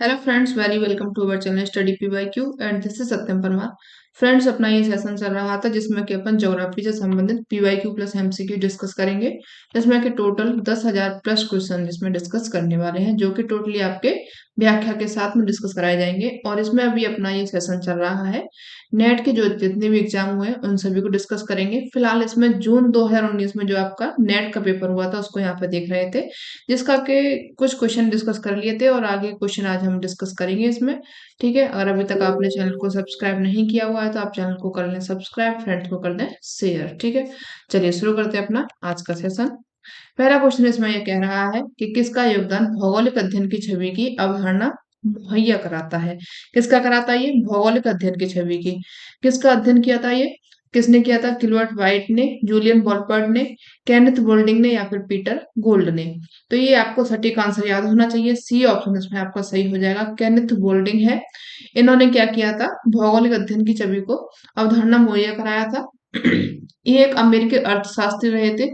Hello friends, very welcome to our channel study PYQ and this is Satyam Parmar. Friends, अपना ये session चल रहा था जिसमें कि अपन ज्योग्राफी से संबंधित PYQ प्लस MCQ डिस्कस करेंगे, जिसमें कि टोटल 10,000 प्लस क्वेश्चन इसमें डिस्कस करने वाले हैं, जो कि टोटली आपके व्याख्या के साथ में डिस्कस कराए जाएंगे। और इसमें अभी अपना ये सेशन चल रहा है, नेट के जो जितने भी एग्जाम हुए हैं उन सभी को डिस्कस करेंगे। फिलहाल इसमें जून 2019 में जो आपका नेट का पेपर हुआ था उसको यहाँ पे देख रहे थे, जिसका के कुछ क्वेश्चन डिस्कस कर लिए थे और आगे क्वेश्चन आज हम डिस्कस करेंगे इसमें। ठीक है, अगर अभी तक आपने चैनल को सब्सक्राइब नहीं किया हुआ है तो आप चैनल को कर लें सब्सक्राइब, फ्रेंड्स को कर दें शेयर। ठीक है, चलिए शुरू करते हैं अपना आज का सेशन। पहला क्वेश्चन इसमें यह कह रहा है कि किसका योगदान भौगोलिक अध्ययन की छवि की अवधारणा मुहैया कराता है। किसका कराता है? ये भौगोलिक अध्ययन की छवि की। किसका अध्ययन किया था? ये किसने किया था? किलवर्ट वाइट ने, जूलियन बॉलपर्ड ने, केनेथ बोल्डिंग ने या फिर पीटर गोल्ड ने। तो ये आपको सटीक आंसर याद होना चाहिए। सी ऑप्शन इसमें आपका सही हो जाएगा, केनेथ बोल्डिंग है। इन्होंने क्या किया था? भौगोलिक अध्ययन की छवि को अवधारणा मुहैया कराया था। ये एक अमेरिकी अर्थशास्त्री रहे थे,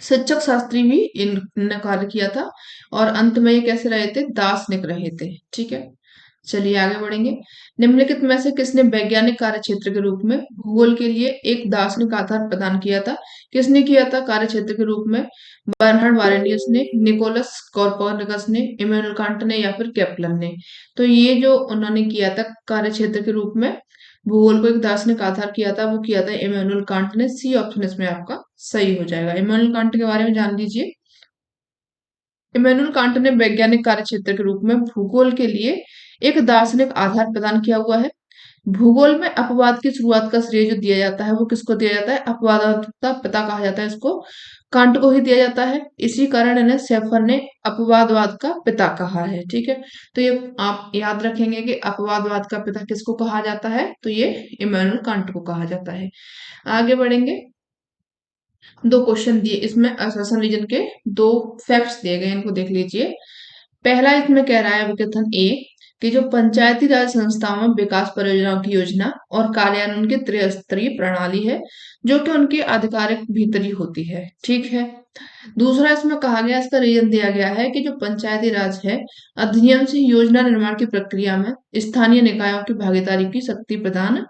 शिक्षक शास्त्री भी इनने कार्य किया था, और अंत में ये कैसे रहे थे? दार्शनिक रहे थे। ठीक है, चलिए आगे बढ़ेंगे। निम्नलिखित में से किसने वैज्ञानिक कार्य क्षेत्र के रूप में भूगोल के लिए एक दार्शनिक आधार प्रदान किया था? किसने किया था कार्य क्षेत्र के रूप में? बर्नहार्ड वारेनियस ने, निकोलस कॉपरनिकस ने, इमैनुअल कांट ने या फिर केपलर ने। तो ये जो उन्होंने किया था कार्य क्षेत्र के रूप में भूगोल को एक दार्शनिक आधार किया था, वो किया था इमैनुअल कांट ने। सी ऑप्शन इसमें आपका सही हो जाएगा। इमैनुअल कांट के बारे में जान लीजिए। इमैनुअल कांट ने वैज्ञानिक कार्य क्षेत्र के रूप में भूगोल के लिए एक दार्शनिक आधार प्रदान किया हुआ है। भूगोल में अपवाद की शुरुआत का श्रेय जो दिया जाता है वो किसको दिया जाता है? अपवाद का पिता कहा जाता है इसको, कांट को ही दिया जाता है। इसी कारण इन्हें शेफर ने अपवादवाद का पिता कहा है। ठीक है, तो ये आप याद रखेंगे कि अपवादवाद का पिता किसको कहा जाता है, तो ये इमैनुअल कांट को कहा जाता है। आगे बढ़ेंगे। दो क्वेश्चन दिए इसमें, असर्शन रीजन के दो फैक्ट्स दिए गए, इनको देख लीजिए। पहला इसमें कह रहा है कथन ए कि जो पंचायती राज संस्थाओं में विकास परियोजनाओं की योजना और कार्यान्वयन की त्रिस्तरीय प्रणाली है, जो कि उनकी आधिकारिक भीतरी होती है। ठीक है। दूसरा इसमें कहा गया, इसका रीजन दिया गया है कि जो पंचायती राज है अधिनियम से योजना निर्माण की प्रक्रिया में स्थानीय निकायों की भागीदारी की शक्ति प्रदान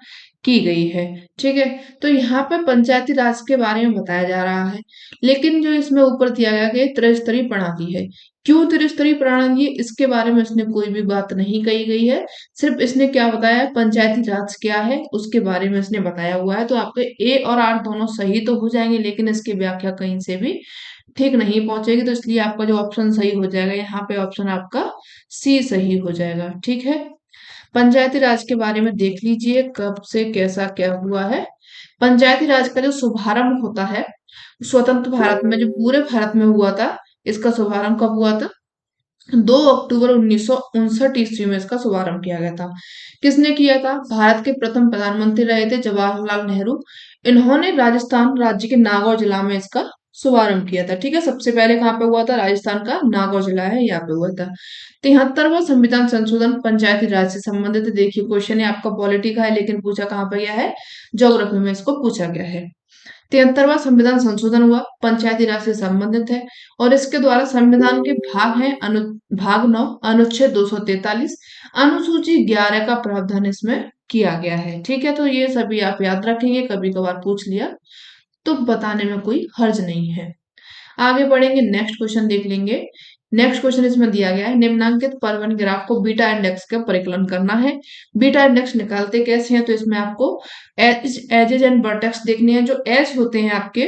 की गई है। ठीक है, तो यहाँ पे पंचायती राज के बारे में बताया जा रहा है, लेकिन जो इसमें ऊपर दिया गया कि त्रिस्तरीय प्रणाली है। क्यों त्रिस्तरीय प्रणाली है, इसके बारे में इसने कोई भी बात नहीं कही गई है। सिर्फ इसने क्या बताया, पंचायती राज क्या है उसके बारे में इसने बताया हुआ है। तो आपके ए और आर दोनों सही तो हो जाएंगे, लेकिन इसकी व्याख्या कहीं से भी ठीक नहीं पहुंचेगी, तो इसलिए आपका जो ऑप्शन सही हो जाएगा यहाँ पे ऑप्शन आपका सी सही हो जाएगा। ठीक है, पंचायती राज के बारे में देख लीजिए कब से कैसा क्या हुआ है। पंचायती राज का जो शुभारंभ होता है स्वतंत्र भारत में, जो पूरे भारत में हुआ था, इसका शुभारंभ कब हुआ था? 2 अक्टूबर 1959 ईस्वी में इसका शुभारंभ किया गया था। किसने किया था? भारत के प्रथम प्रधानमंत्री रहे थे जवाहरलाल नेहरू। इन्होंने राजस्थान राज्य के नागौर जिला में इसका शुभारंभ किया था। ठीक है, सबसे पहले कहाँ पे हुआ था? राजस्थान का नागौर जिला है, यहाँ पे हुआ था। 73वां संविधान संशोधन पंचायती राज से संबंधित है। देखिए क्वेश्चन है आपका पॉलिटी का है, लेकिन पूछा कहाँ पे गया है? ज्योग्राफी में इसको पूछा गया है। 73वां संविधान संशोधन हुआ, पंचायती राज से संबंधित है, और इसके द्वारा संविधान के भाग हैं भाग 9 अनुच्छेद 243, अनुसूची 11 का प्रावधान इसमें किया गया है। ठीक है, तो ये सभी आप याद रखेंगे, कभी कभार पूछ लिया तो बताने में कोई हर्ज नहीं है। आगे बढ़ेंगे, नेक्स्ट क्वेश्चन देख लेंगे। नेक्स्ट क्वेश्चन इसमें दिया गया है, निम्नांकित परवन ग्राफ को बीटा इंडेक्स का परिकलन करना है। बीटा इंडेक्स निकालते कैसे हैं? तो इसमें आपको एजेज एंड वर्टेक्स देखने हैं। जो एज होते हैं आपके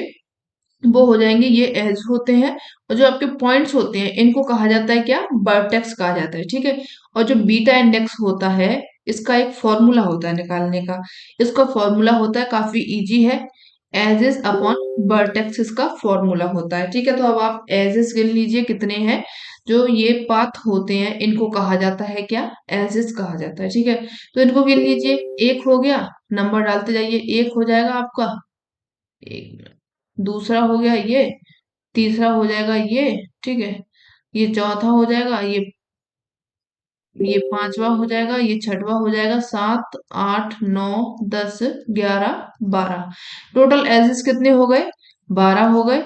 वो हो जाएंगे, ये एज होते हैं, और जो आपके पॉइंट्स होते हैं इनको कहा जाता है क्या? वर्टेक्स कहा जाता है। ठीक है, और जो बीटा इंडेक्स होता है इसका एक फॉर्मूला होता है निकालने का। इसका फॉर्मूला होता है, काफी इजी है, एजेस अपॉन वर्टेक्स इसका फॉर्मूला होता है। ठीक है, तो अब आप एजेस गिन लीजिए कितने हैं। जो ये पाथ होते हैं इनको कहा जाता है क्या? एजेस कहा जाता है। ठीक है, तो इनको गिन लीजिए। एक हो गया, नंबर डालते जाइए, एक हो जाएगा आपका, एक दूसरा हो गया ये, तीसरा हो जाएगा ये, ठीक है, ये चौथा हो जाएगा, ये पांचवा हो जाएगा, ये छठवा हो जाएगा, 7 8 9 10 11 12। टोटल एजेस कितने हो गए? 12 हो गए।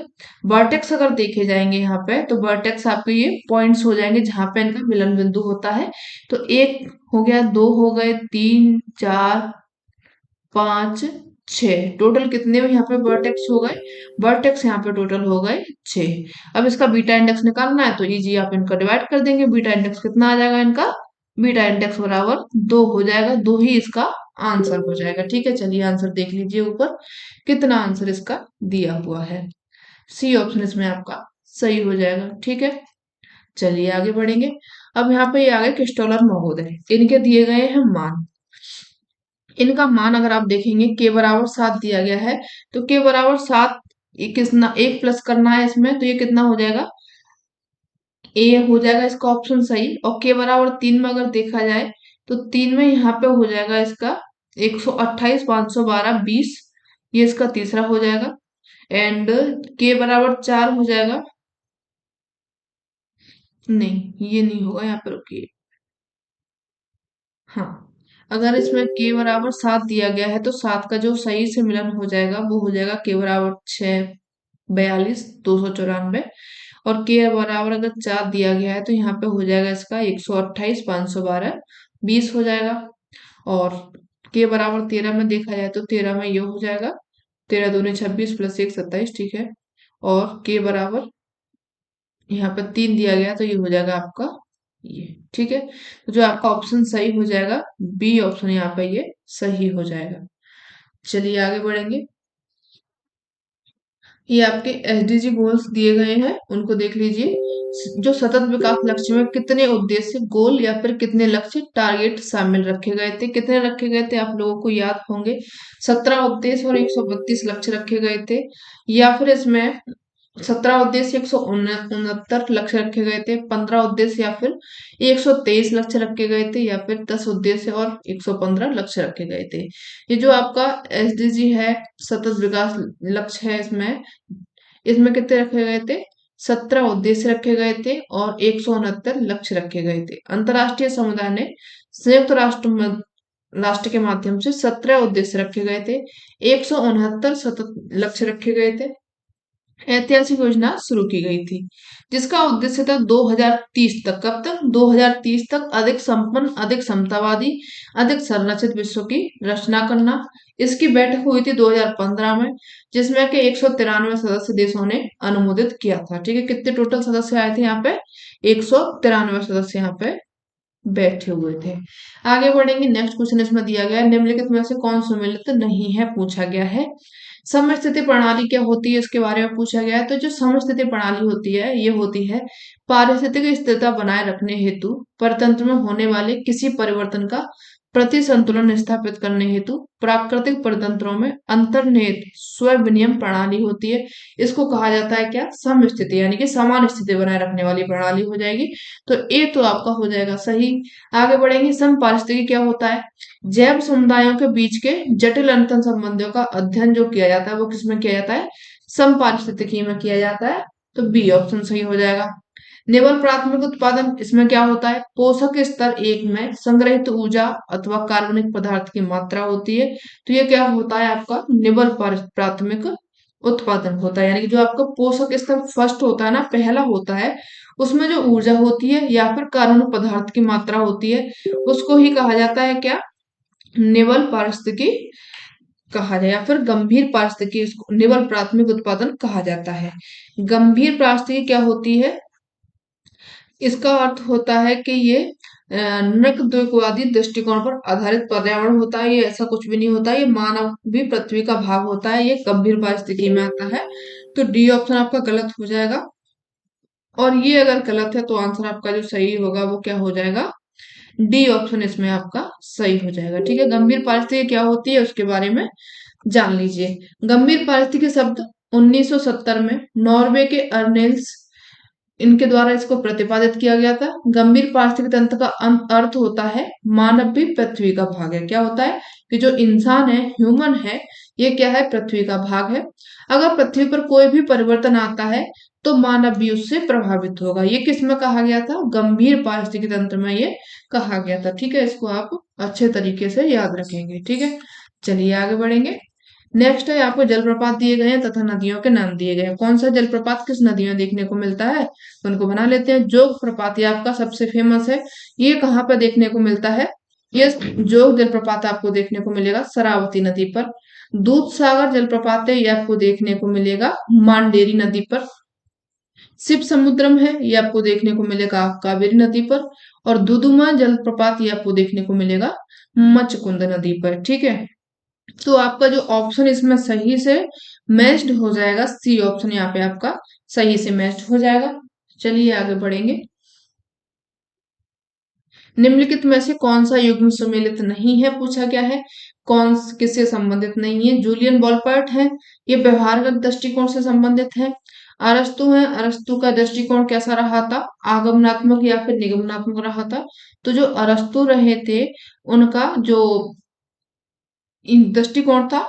वर्टेक्स अगर देखे जाएंगे यहाँ पे तो वर्टेक्स आपके ये पॉइंट्स हो जाएंगे जहां पे इनका मिलन बिंदु होता है। तो एक हो गया, दो हो गए, तीन, चार, पांच, छह, टोटल कितने में यहाँ पे वर्टेक्स हो गए? वर्टेक्स यहाँ पे टोटल हो गए छह। अब इसका बीटा इंडेक्स निकालना है तो इजी, आप इनका डिवाइड कर देंगे। बीटा इंडेक्स कितना आ जाएगा इनका? बीटा इंडेक्स बराबर 2 हो जाएगा, 2 ही इसका आंसर हो जाएगा। ठीक है, चलिए आंसर देख लीजिए ऊपर कितना आंसर इसका दिया हुआ है। सी ऑप्शन इसमें आपका सही हो जाएगा। ठीक है, चलिए आगे बढ़ेंगे। अब यहाँ पे ये आ गए किस्टोलर महोदय, इनके दिए गए हैं मान। इनका मान अगर आप देखेंगे के बराबर 7 दिया गया है, तो के बराबर 7 कितना, एक प्लस करना है इसमें, तो ये कितना हो जाएगा? ए हो जाएगा इसका ऑप्शन सही। और के बराबर 3 में अगर देखा जाए तो 3 में यहाँ पे हो जाएगा इसका 128, 512, 20, ये इसका तीसरा हो जाएगा। एंड के बराबर 4 हो जाएगा, नहीं ये नहीं होगा, यहाँ पे रुकिए। हाँ, अगर इसमें के बराबर 7 दिया गया है तो 7 का जो सही से मिलन हो जाएगा वो हो जाएगा के बराबर 6, 42, 294। और के बराबर अगर 4 दिया गया है तो यहाँ पे हो जाएगा इसका 128, 512, 20 हो जाएगा। और के बराबर 13 में देखा जाए तो 13 में ये हो जाएगा 13 दूनी 26 प्लस 1 27। ठीक है, और के बराबर यहाँ पे 3 दिया गया तो ये हो जाएगा आपका ये। ठीक है, तो जो आपका ऑप्शन सही हो जाएगा बी ऑप्शन यहाँ पे ये सही हो जाएगा। चलिए आगे बढ़ेंगे। ये आपके एसडीजी गोल्स दिए गए हैं, उनको देख लीजिए। जो सतत विकास लक्ष्य में कितने उद्देश्य, गोल या फिर कितने लक्ष्य, टारगेट शामिल रखे गए थे? कितने रखे गए थे आप लोगों को याद होंगे? 17 उद्देश्य और 132 लक्ष्य रखे गए थे। या फिर इसमें 17 उद्देश्य 169 लक्ष्य रखे गए थे, 15 उद्देश्य या फिर 123 लक्ष्य रखे गए थे, या फिर 10 उद्देश्य और 115 लक्ष्य रखे गए थे। ये जो आपका एसडीजी है, सतत विकास लक्ष्य है, इसमें इसमें कितने रखे गए थे? 17 उद्देश्य रखे गए थे और 169 लक्ष्य रखे गए थे। अंतर्राष्ट्रीय समुदाय ने संयुक्त राष्ट्र के माध्यम से 17 उद्देश्य रखे गए थे, 169 सतत लक्ष्य रखे गए थे। ऐतिहासिक योजना शुरू की गई थी जिसका उद्देश्य था 2030 तक, कब तक? 2030 तक अधिक संपन्न, अधिक समतावादी, अधिक संरचित विश्व की रचना करना। इसकी बैठक हुई थी 2015 में, जिसमें के 193 सदस्य देशों ने अनुमोदित किया था। ठीक है, कितने टोटल सदस्य आए थे यहाँ पे? 193 सदस्य यहाँ पे बैठे हुए थे। आगे बढ़ेंगे, नेक्स्ट क्वेश्चन इसमें दिया गया है, निम्नलिखित में से कौन सम्मिलित नहीं है, पूछा गया है। समस्थिति प्रणाली क्या होती है इसके बारे में पूछा गया है। तो जो समस्थिति प्रणाली होती है ये होती है पारिस्थितिक स्थिरता बनाए रखने हेतु परतंत्र में होने वाले किसी परिवर्तन का प्रति संतुलन स्थापित करने हेतु प्राकृतिक परतंत्रों में अंतर्निहित स्व विनियम प्रणाली होती है। इसको कहा जाता है क्या? समस्थिति, यानी कि समान स्थिति बनाए रखने वाली प्रणाली हो जाएगी। तो ए तो आपका हो जाएगा सही। आगे बढ़ेंगे, समपारिस्थितिकी क्या होता है? जैव समुदायों के बीच के जटिल अंतर संबंधों का अध्ययन जो किया जाता है वो किसमें किया जाता है? समपारिस्थितिकी में किया जाता है। तो बी ऑप्शन सही हो जाएगा। निवल प्राथमिक उत्पादन, इसमें क्या होता है? पोषक स्तर 1 में संग्रहित ऊर्जा अथवा कार्बनिक पदार्थ की मात्रा होती है। तो ये क्या होता है आपका? निवल प्राथमिक उत्पादन होता है, यानी कि जो आपका पोषक स्तर फर्स्ट होता है ना, पहला होता है, उसमें जो ऊर्जा होती है या फिर कार्बनिक पदार्थ की मात्रा होती है उसको ही कहा जाता है क्या? निवल पारिस्थितिकी कहा जाए, या फिर गंभीर पारिस्थितिकी, इसको निवल प्राथमिक उत्पादन कहा जाता है। गंभीर पारिस्थितिकी क्या होती है? इसका अर्थ होता है कि ये नृकद्रव्यवादी दृष्टिकोण पर आधारित पर्यावरण होता है। ये ऐसा कुछ भी नहीं होता, ये मानव भी पृथ्वी का भाग होता है, ये गंभीर पारिस्थितिकी में आता है। तो डी ऑप्शन आपका गलत हो जाएगा। और ये अगर गलत है तो आंसर आपका जो सही होगा वो क्या हो जाएगा? डी ऑप्शन इसमें आपका सही हो जाएगा। ठीक है, गंभीर पारिस्थितिकी क्या होती है उसके बारे में जान लीजिए। गंभीर पारिस्थितिकी शब्द 1970 में नॉर्वे के अर्नेल्स, इनके द्वारा इसको प्रतिपादित किया गया था। गंभीर पारिस्थितिक तंत्र का अर्थ होता है मानव भी पृथ्वी का भाग है। क्या होता है कि जो इंसान है, ह्यूमन है, ये क्या है? पृथ्वी का भाग है। अगर पृथ्वी पर कोई भी परिवर्तन आता है तो मानव भी उससे प्रभावित होगा। ये किसमें कहा गया था? गंभीर पारिस्थितिक तंत्र में ये कहा गया था। ठीक है, इसको आप अच्छे तरीके से याद रखेंगे। ठीक है, चलिए आगे बढ़ेंगे। नेक्स्ट है आपको जलप्रपात दिए गए हैं तथा नदियों के नाम दिए गए हैं। कौन सा जलप्रपात किस नदी में देखने को मिलता है, तो उनको बना लेते हैं। जोग प्रपात ये आपका सबसे फेमस है। ये कहाँ पर देखने को मिलता है, ये जोग जलप्रपात आपको देखने को मिलेगा शरावती नदी पर। दूध सागर जलप्रपात है, ये आपको देखने को मिलेगा मांडेरी नदी पर। शिव समुद्रम है, ये आपको देखने को मिलेगा कावेरी नदी पर। और दुदुमा जलप्रपात ये आपको देखने को मिलेगा मचकुंद नदी पर। ठीक है, तो आपका जो ऑप्शन इसमें सही से मैच्ड हो जाएगा, सी ऑप्शन यहाँ पे आपका सही से मैच्ड हो जाएगा। चलिए आगे बढ़ेंगे। निम्नलिखित में से कौन सा युग्म सुमेलित नहीं है, पूछा गया है। कौन किससे संबंधित नहीं है, जूलियन बॉलपार्ट है, ये व्यवहारगत दृष्टिकोण से संबंधित है। अरस्तु है, अरस्तु का दृष्टिकोण कैसा रहा था, आगमनात्मक या फिर निगमनात्मक रहा था। तो जो अरस्तु रहे थे उनका जो दृष्टिकोण था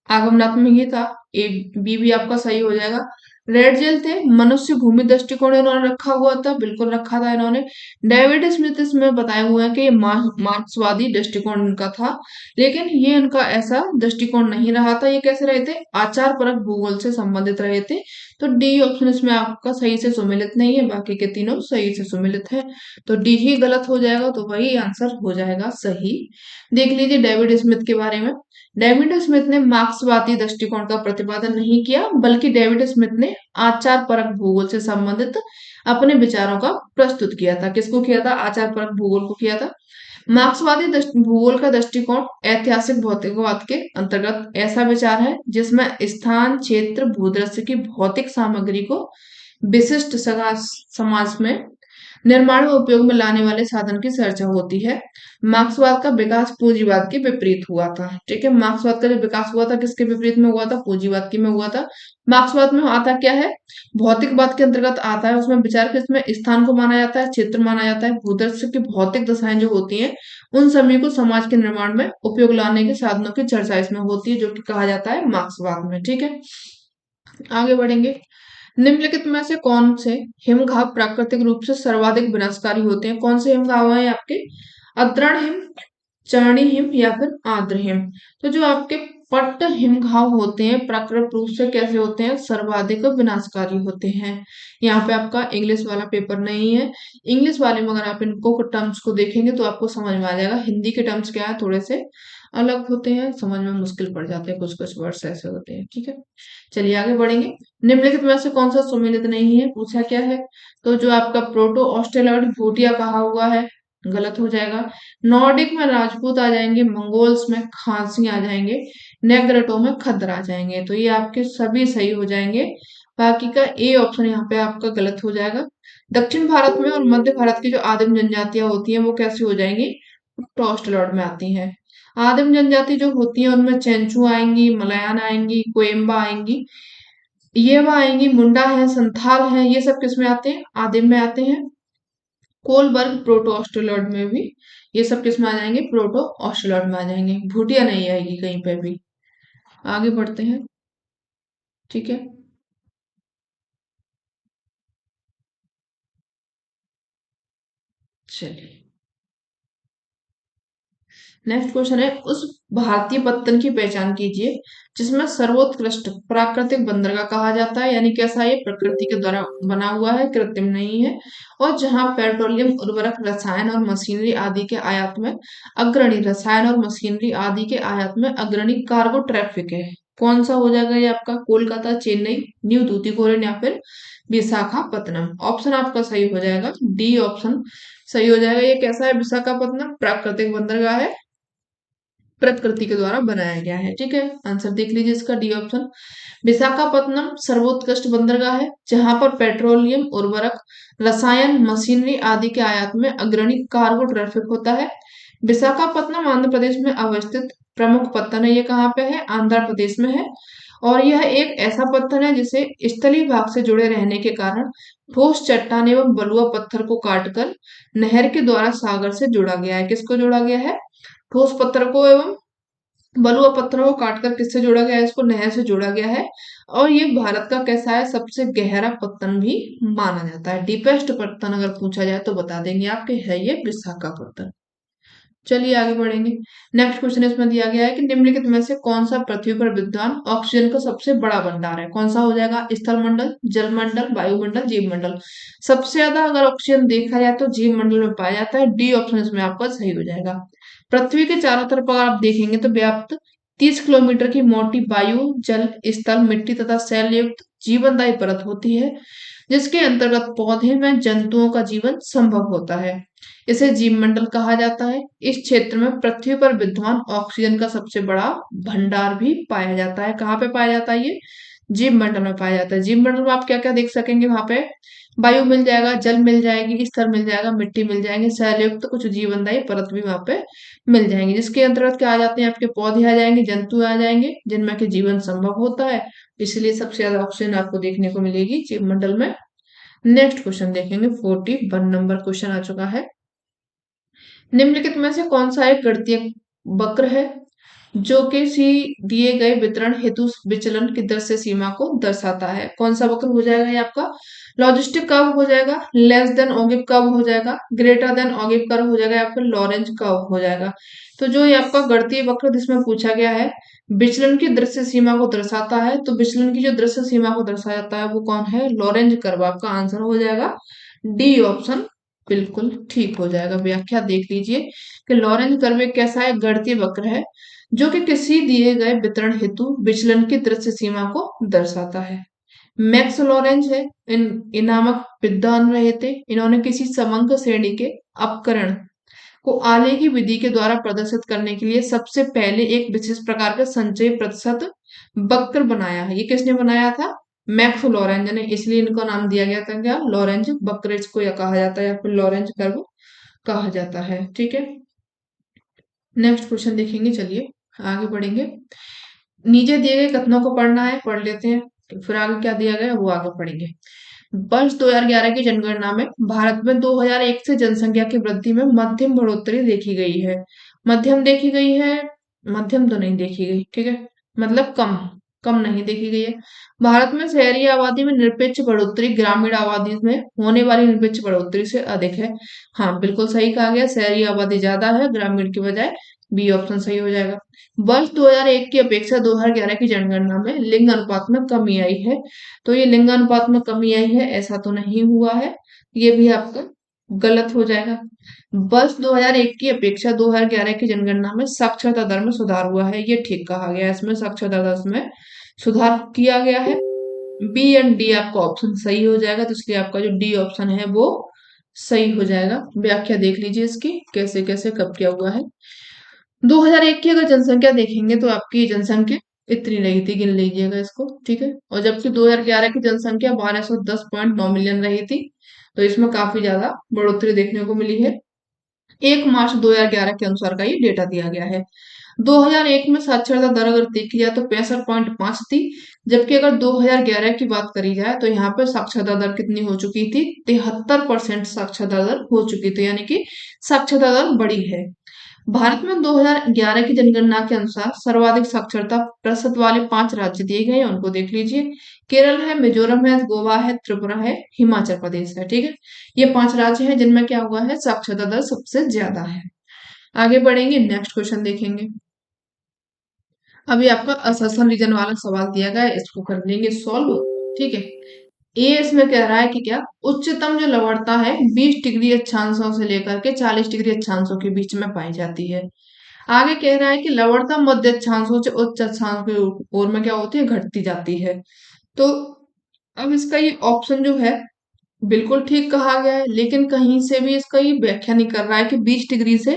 आगमनात्मक ही था। ए बी भी आपका सही हो जाएगा। रेड जेल थे, मनुष्य भूमि दृष्टिकोण इन्होंने रखा हुआ था, बिल्कुल रखा था इन्होंने। डेविड स्मिथ इसमें बताए हुए हैं कि ये मार्क्सवादी दृष्टिकोण इनका था, लेकिन ये इनका ऐसा दृष्टिकोण नहीं रहा था। ये कैसे रहे थे, आचार परक भूगोल से संबंधित रहे थे। तो डी ऑप्शन इसमें आपका सही से सुमेलित नहीं है, बाकी के तीनों सही से सुमेलित है। तो डी ही गलत हो जाएगा, तो वही आंसर हो जाएगा सही। देख लीजिए डेविड स्मिथ के बारे में। डेविड स्मिथ ने मार्क्सवादी दृष्टिकोण का प्रतिपादन नहीं किया, बल्कि डेविड स्मिथ ने आचार परक भूगोल से संबंधित अपने विचारों का प्रस्तुत किया था। किसको किया था, आचार परक भूगोल को किया था। मार्क्सवादी भूगोल का दृष्टिकोण ऐतिहासिक भौतिकवाद के अंतर्गत ऐसा विचार है जिसमें स्थान, क्षेत्र, भूदृश्य की भौतिक सामग्री को विशिष्ट समाज में निर्माण में उपयोग में लाने वाले साधन की चर्चा होती है। मार्क्सवाद का विकास पूंजीवाद के विपरीत हुआ था। ठीक है, मार्क्सवाद का जो विकास हुआ था किसके विपरीत में हुआ था, पूंजीवाद के में हुआ था। मार्क्सवाद में आता क्या है, भौतिकवाद के अंतर्गत आता है। उसमें विचार किसमें, स्थान को माना जाता है, क्षेत्र माना जाता है, भूदृश्य की भौतिक दशाएं जो होती हैं उन सभी को समाज के निर्माण में उपयोग लाने के साधनों की चर्चा इसमें होती है, जो कि कहा जाता है मार्क्सवाद में। ठीक है, आगे बढ़ेंगे। निम्नलिखित में से कौन से हिमघाव प्राकृतिक रूप से सर्वाधिक विनाशकारी होते हैं। कौन से हिमघाव हैं आपके, अद्रण हिम, चरणी हिम या फिर आर्द्र हिम। तो जो आपके पट्ट हिमघाव होते हैं प्राकृतिक रूप से कैसे होते हैं, सर्वाधिक विनाशकारी होते हैं। यहाँ पे आपका इंग्लिश वाला पेपर नहीं है। इंग्लिश वाले में अगर आप इनको टर्म्स को देखेंगे तो आपको समझ में आ जाएगा। हिंदी के टर्म्स क्या है, थोड़े से अलग होते हैं, समझ में मुश्किल पड़ जाते हैं, कुछ कुछ वर्ड्स ऐसे होते हैं। ठीक है, चलिए आगे बढ़ेंगे। निम्नलिखित में से कौन सा सुमेलित नहीं है, पूछा क्या है। तो जो आपका प्रोटो ऑस्ट्रेलॉइड भूटिया कहा हुआ है, गलत हो जाएगा। नॉर्डिक में राजपूत आ जाएंगे, मंगोल्स में खासी आ जाएंगे, नेग्रेटो में खद्दर आ जाएंगे। तो ये आपके सभी सही हो जाएंगे। बाकी का ए ऑप्शन यहाँ पे आपका गलत हो जाएगा। दक्षिण भारत में और मध्य भारत की जो आदिम जनजातियां होती हैं वो कैसी हो जाएंगी, प्रोटो ऑस्ट्रेलॉइड में आती हैं। आदिम जनजाति जो होती है उनमें चेंचू आएंगी, मलयान आएंगी, कोयम्बा आएंगी, ये वह आएंगी, मुंडा है, संथाल है, ये सब किसमें आते हैं, आदिम में आते हैं। कोलबर्ग प्रोटो ऑस्ट्रेलॉइड में भी ये सब किसमें आ जाएंगे, प्रोटो ऑस्ट्रेलॉइड में आ जाएंगे। भूटिया नहीं आएगी कहीं पे भी। आगे बढ़ते हैं। ठीक है, चलिए नेक्स्ट क्वेश्चन है, उस भारतीय पत्तन की पहचान कीजिए जिसमें सर्वोत्कृष्ट प्राकृतिक बंदरगाह कहा जाता है, यानी कैसा ये प्रकृति के द्वारा बना हुआ है, कृत्रिम नहीं है, और जहां पेट्रोलियम उर्वरक, रसायन और मशीनरी आदि के आयात में अग्रणी, रसायन और मशीनरी आदि के आयात में अग्रणी कार्गो ट्रैफिक है। कौन सा हो जाएगा ये आपका, कोलकाता, चेन्नई, न्यू तूतीकोरिन या फिर विशाखापत्तनम। ऑप्शन आपका सही हो जाएगा, डी ऑप्शन सही हो जाएगा। ये कैसा है, विशाखापत्तनम प्राकृतिक बंदरगाह है, प्रकृति के द्वारा बनाया गया है। ठीक है, आंसर देख लीजिए इसका, डी ऑप्शन। विशाखापत्तनम सर्वोत्कृष्ट बंदरगाह है जहां पर पेट्रोलियम उर्वरक, रसायन, मशीनरी आदि के आयात में अग्रणी कार्गो ट्रैफिक होता है। विशाखापत्तनम आंध्र प्रदेश में अवस्थित प्रमुख पत्तन है। ये कहाँ पे है, आंध्र प्रदेश में है। और यह एक ऐसा पत्थर है जिसे स्थलीय भाग से जुड़े रहने के कारण ठोस चट्टान एवं बलुआ पत्थर को काटकर नहर के द्वारा सागर से जोड़ा गया है। किसको जोड़ा गया है, ठोस पत्थर को एवं बलुआ पत्थरों को काटकर किससे जोड़ा गया है, इसको नहर से जोड़ा गया है। और ये भारत का कैसा है, सबसे गहरा पत्तन भी माना जाता है। डीपेस्ट पत्तन अगर पूछा जाए तो बता देंगे आपके, है ये विशाखापत्तनम। चलिए आगे बढ़ेंगे। नेक्स्ट क्वेश्चन इसमें दिया गया है कि निम्नलिखित में से कौन सा पृथ्वी पर विद्यमान ऑक्सीजन का सबसे बड़ा भंडार है। कौन सा हो जाएगा? स्थल मंडल, जल मंडल, वायुमंडल, जीव मंडल। सबसे ज्यादा अगर ऑक्सीजन देखा जाए तो जीव मंडल में पाया जाता है। डी ऑप्शन इसमें आपका सही हो जाएगा। पृथ्वी के चारों तरफ अगर आप देखेंगे तो व्याप्त 30 किलोमीटर की मोटी वायु, जल, स्थल, मिट्टी तथा शैल युक्त जीवनदायी परत होती है, जिसके अंतर्गत पौधे में जंतुओं का जीवन संभव होता है। इसे जीवमंडल कहा जाता है। इस क्षेत्र में पृथ्वी पर विद्यमान ऑक्सीजन का सबसे बड़ा भंडार भी पाया जाता है। कहाँ पे पाया जाता है ये? जीवमंडल में पाया जाता है। जीवमंडल में आप क्या क्या देख सकेंगे? वहां पे वायु मिल जाएगा, जल मिल जाएगी, स्थल मिल जाएगा, मिट्टी मिल जाएंगे, शैलयुक्त कुछ जीवनदायी परत भी वहां पे मिल जाएंगे, जिसके अंतर्गत क्या आ जाते हैं? आपके पौधे आ जाएंगे, जंतु आ जाएंगे, जिनमें कि जीवन संभव होता है। इसलिए सबसे ज्यादा ऑक्सीजन आपको देखने को मिलेगी जीवमंडल में। नेक्स्ट क्वेश्चन देखेंगे। 41 नंबर क्वेश्चन आ चुका है। निम्नलिखित में से कौन सा एक गणितीय वक्र है जो किसी दिए गए वितरण हेतु विचलन की दृश्य सीमा को दर्शाता है? कौन सा वक्र हो जाएगा ये आपका? लॉजिस्टिक कर्व हो जाएगा, लेस देन ऑगिव कर्व हो जाएगा, ग्रेटर देन ऑगिव कर्व हो जाएगा, या फिर लॉरेंज कर्व हो जाएगा। तो जो ये आपका गणितीय वक्र जिसमें पूछा गया है विचलन की दृश्य सीमा को दर्शाता है, तो विचलन की जो दृश्य सीमा को दर्शाता है वो कौन है? Lorentz curve. आपका आंसर हो जाएगा डी ऑप्शन, बिल्कुल ठीक हो जाएगा। व्याख्या देख लीजिए कि लॉरेंज कर्व एक कैसा है? गणितीय वक्र है जो कि किसी दिए गए वितरण हेतु विचलन की दृश्य सीमा को दर्शाता है। मैक्स लॉरेंज है, इन नामक विद्वान रहे थे। इन्होंने किसी समंक श्रेणी के अपकरण को आलेखी विधि के द्वारा प्रदर्शित करने के लिए सबसे पहले एक विशेष प्रकार का संचयी प्रतिशत वक्र बनाया है। ये किसने बनाया था? मैक्स लॉरेंज ने। इसलिए इनका नाम दिया गया था क्या? लॉरेंज वक्र इसको या कहा जाता है, या फिर लॉरेंज कर्व कहा जाता है। ठीक है, नेक्स्ट क्वेश्चन देखेंगे। चलिए आगे बढ़ेंगे। नीचे दिए गए कथनों को पढ़ना है, पढ़ लेते हैं, फिर आगे क्या दिया गया है वो आगे पढ़ेंगे। वर्ष 2011 की जनगणना में भारत में 2001 से जनसंख्या की वृद्धि में मध्यम बढ़ोतरी देखी गई है। मध्यम देखी गई है, मध्यम तो नहीं देखी गई, ठीक है, मतलब कम, कम नहीं देखी गई है। भारत में शहरी आबादी में निरपेक्ष बढ़ोतरी ग्रामीण आबादी में होने वाली निरपेक्ष बढ़ोतरी से अधिक है। हाँ बिल्कुल सही कहा गया, शहरी आबादी ज्यादा है ग्रामीण की बजाय। बी ऑप्शन सही हो जाएगा। वर्ष 2001 की अपेक्षा 2011 की जनगणना में लिंग अनुपात में कमी आई है। तो ये लिंग अनुपात में कमी आई है ऐसा तो नहीं हुआ है, ये भी आपका गलत हो जाएगा। वर्ष 2001 की अपेक्षा 2011 की जनगणना में साक्षरता दर में सुधार हुआ है, ये ठीक कहा गया है। इसमें साक्षरता दर में सुधार किया गया है। बी एंड डी आपका ऑप्शन सही हो जाएगा, तो इसलिए आपका जो डी ऑप्शन है वो सही हो जाएगा। व्याख्या देख लीजिए इसकी कैसे कैसे कब क्या हुआ है। 2001 की अगर जनसंख्या देखेंगे तो आपकी जनसंख्या इतनी रही थी, गिन लीजिएगा इसको, ठीक है। और जबकि 2011 की जनसंख्या 1210.9 मिलियन रही थी, तो इसमें काफी ज्यादा बढ़ोतरी देखने को मिली है। 1 मार्च 2011 के अनुसार का ये डेटा दिया गया है। 2001 में साक्षरता दर अगर देखी जाए तो 65.5 थी, जबकि अगर 2011 की बात करी जाए तो यहाँ पे साक्षरता दर कितनी हो चुकी थी? 73% साक्षरता दर हो चुकी थी, यानी कि साक्षरता दर बढ़ी है। भारत में 2011 की जनगणना के अनुसार सर्वाधिक साक्षरता प्रतिशत वाले 5 राज्य दिए गए हैं, उनको देख लीजिए। केरल है, मिजोरम है, गोवा है, त्रिपुरा है, हिमाचल प्रदेश है, ठीक है। ये 5 राज्य हैं जिनमें क्या हुआ है? साक्षरता दर सबसे ज्यादा है। आगे बढ़ेंगे, नेक्स्ट क्वेश्चन देखेंगे। अभी आपका अससन रीजन वाला सवाल दिया गया है, इसको कर लेंगे सॉल्व, ठीक है। ए इसमें कह रहा है कि क्या उच्चतम जो लवणता है 20 डिग्री अक्षांशों से लेकर के 40 डिग्री अक्षांशों के बीच में पाई जाती है। आगे कह रहा है कि लवणता मध्य अक्षांशों से उच्च अक्षांश की ओर में क्या होती है? घटती जाती है। तो अब इसका ये ऑप्शन जो है बिल्कुल ठीक कहा गया है, लेकिन कहीं से भी इसका ये व्याख्या नहीं कर रहा है कि 20 डिग्री से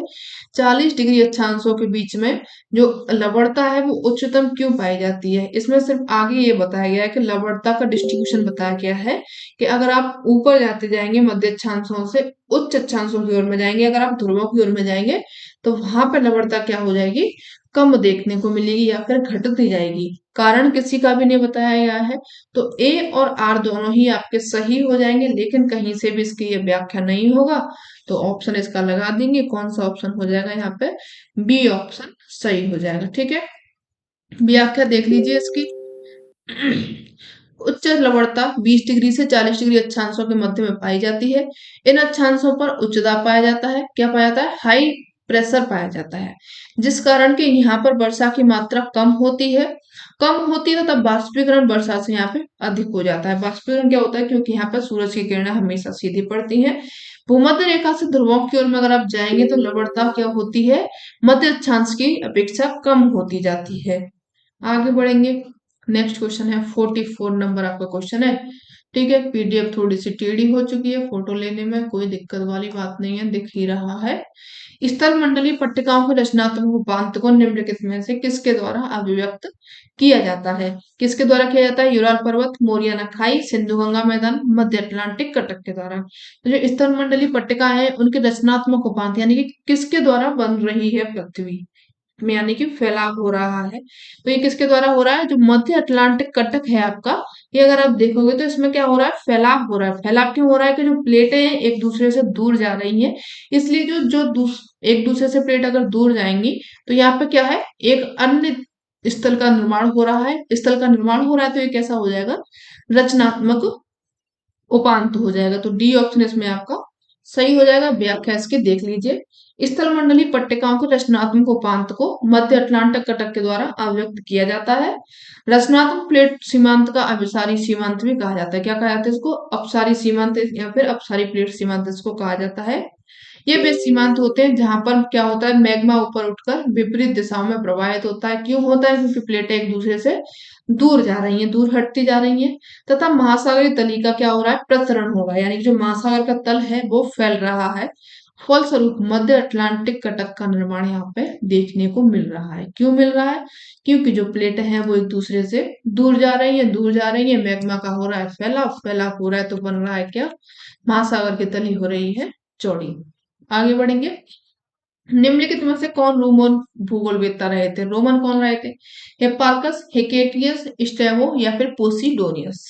40 डिग्री अक्षांशों के बीच में जो लवणता है वो उच्चतम क्यों पाई जाती है। इसमें सिर्फ आगे ये बताया गया है कि लवणता का डिस्ट्रीब्यूशन बताया गया है कि अगर आप ऊपर जाते जाएंगे मध्य अक्षांशों से उच्च अक्षांशों की ओर में जाएंगे, अगर आप ध्रुवों की ओर में जाएंगे तो वहां पर लवणता क्या हो जाएगी? कम देखने को मिलेगी या फिर घटती जाएगी। कारण किसी का भी नहीं बताया गया है। तो ए और आर दोनों ही आपके सही हो जाएंगे, लेकिन कहीं से भी इसकी ये व्याख्या नहीं होगा, तो ऑप्शन इसका लगा देंगे। कौन सा ऑप्शन हो जाएगा यहाँ पे? बी ऑप्शन सही हो जाएगा, ठीक है। व्याख्या देख लीजिए इसकी। उच्च लवणता 20 डिग्री से 40 डिग्री अक्षांशों के मध्य में पाई जाती है। इन अक्षांशों पर उच्च दाब पाया जाता है। क्या पाया जाता है? हाई प्रेशर पाया जाता है, जिस कारण के यहाँ पर वर्षा की मात्रा कम होती है तब बाष्पीकरण वर्षा से यहाँ पे अधिक हो जाता है। बाष्पीकरण क्या होता है, क्योंकि यहाँ पर सूरज की किरणें हमेशा सीधी पड़ती हैं। भूमध्य रेखा से ध्रुवों की ओर में अगर आप जाएंगे तो लवणता क्या होती है, मध्य अक्षांश की अपेक्षा कम होती जाती है। आगे बढ़ेंगे, नेक्स्ट क्वेश्चन है 44 नंबर आपका क्वेश्चन है। ठीक है, पीडीएफ थोड़ी सी टेढ़ी हो चुकी है, फोटो लेने में कोई दिक्कत वाली बात नहीं है, दिख ही रहा है। स्थल मंडलीय पट्टिकाओं के रचनात्मक उपांत को निम्नलिखित में से किसके द्वारा अभिव्यक्त किया जाता है? किसके द्वारा किया जाता है? यूराल पर्वत, मोरियाना खाई, सिंधु गंगा मैदान, मध्य अटलांटिक कटक के द्वारा। तो जो स्थल मंडलीय पट्टिका है उनके रचनात्मक उपांत यानी कि किसके द्वारा बन रही है पृथ्वी में, यानी कि फैलाव हो रहा है, तो ये किसके द्वारा हो रहा है? जो मध्य अटलांटिक कटक है आपका, ये अगर आप देखोगे तो इसमें क्या हो रहा है? फैलाव हो रहा है। फैलाव क्यों हो रहा है? कि जो प्लेटें हैं एक दूसरे से दूर जा रही हैं, इसलिए एक दूसरे से प्लेट अगर दूर जाएंगी तो यहाँ पे क्या है, एक अन्य स्थल का निर्माण हो रहा है। स्थल का निर्माण हो रहा है तो ये कैसा हो जाएगा? रचनात्मक उपांत हो जाएगा। तो डी ऑप्शन इसमें आपका सही हो जाएगा। व्याख्या इसकी देख लीजिए। स्थल मंडलीय पट्टिकाओं के रचनात्मक उपांत को मध्य अटलांटिक कटक के द्वारा अभिव्यक्त किया जाता है। रचनात्मक प्लेट सीमांत का अभिसारी सीमांत भी कहा जाता है। क्या कहा जाता है इसको? अपसारी सीमांत या फिर अपसारी प्लेट सीमांत इसको कहा जाता है। ये वे सीमांत होते हैं जहां पर क्या होता है, मैग्मा ऊपर उठकर विपरीत दिशाओं में प्रवाहित होता है। क्यों होता है? क्योंकि प्लेटें एक दूसरे से दूर जा रही हैं, दूर हटती जा रही हैं, तथा महासागरीय तली का क्या हो रहा है? प्रसरण हो रहा है, यानी कि जो महासागर का तल है वो फैल रहा है। फलस्वरूप मध्य अटलांटिक कटक का निर्माण यहाँ पे देखने को मिल रहा है। क्यों मिल रहा है? क्योंकि जो प्लेटें हैं वो एक दूसरे से दूर जा रही है, मैग्मा का हो रहा है फैलाव हो रहा है, तो बन रहा है क्या? महासागर की तली हो रही है चौड़ी। आगे बढ़ेंगे, निम्नलिखित में से कौन रोमन भूगोलवेत्ता रहे थे? रोमन कौन रहे थे? हिप्पार्कस, हेकेटियस, स्ट्रैबो या फिर पोसिडोनियस?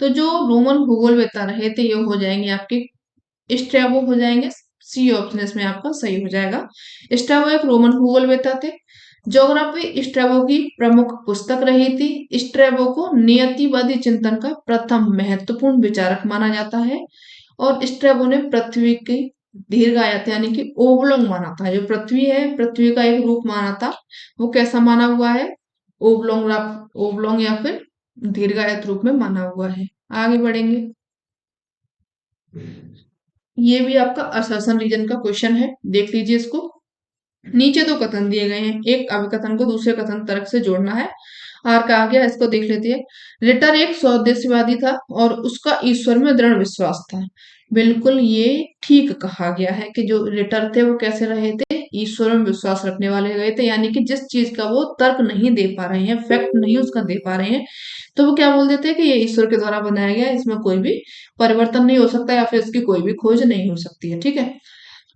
तो जो रोमन भूगोलवेत्ता रहे थे ये हो जाएंगे आपके स्ट्रैबो हो जाएंगे। सी ऑप्शन इसमें आपका सही हो जाएगा। स्ट्रैबो एक रोमन भूगोलवेत्ता थे। ज्योग्राफी स्ट्रैबो की प्रमुख पुस्तक रही थी। स्ट्रैबो को नियतिवादी चिंतन का प्रथम महत्वपूर्ण विचारक माना जाता है और स्ट्रैबो ने पृथ्वी की दीर्घायत यानी कि ओब्लोंग माना था। जो पृथ्वी है, पृथ्वी का एक रूप माना था, वो कैसा माना हुआ है? ओब्लोंग, ओब्लोंग या फिर दीर्घायत रूप में माना हुआ है। आगे बढ़ेंगे, ये भी आपका असर्शन रीजन का क्वेश्चन है, देख लीजिए इसको। नीचे दो कथन दिए गए हैं, एक अभिकथन को दूसरे कथन तर्क से जोड़ना है। आर का आ गया, इसको देख लेते हैं। रिटर एक स्वदेशीवादी था और उसका ईश्वर में दृढ़ विश्वास था। बिल्कुल ये ठीक कहा गया है कि जो रिटर थे वो कैसे रहे थे? ईश्वर में विश्वास रखने वाले गए थे, यानी कि जिस चीज का वो तर्क नहीं दे पा रहे हैं, फैक्ट नहीं उसका दे पा रहे हैं, तो वो क्या बोल देते हैं कि ये ईश्वर के द्वारा बनाया गया है, इसमें कोई भी परिवर्तन नहीं हो सकता या फिर इसकी कोई भी खोज नहीं हो सकती है। ठीक है,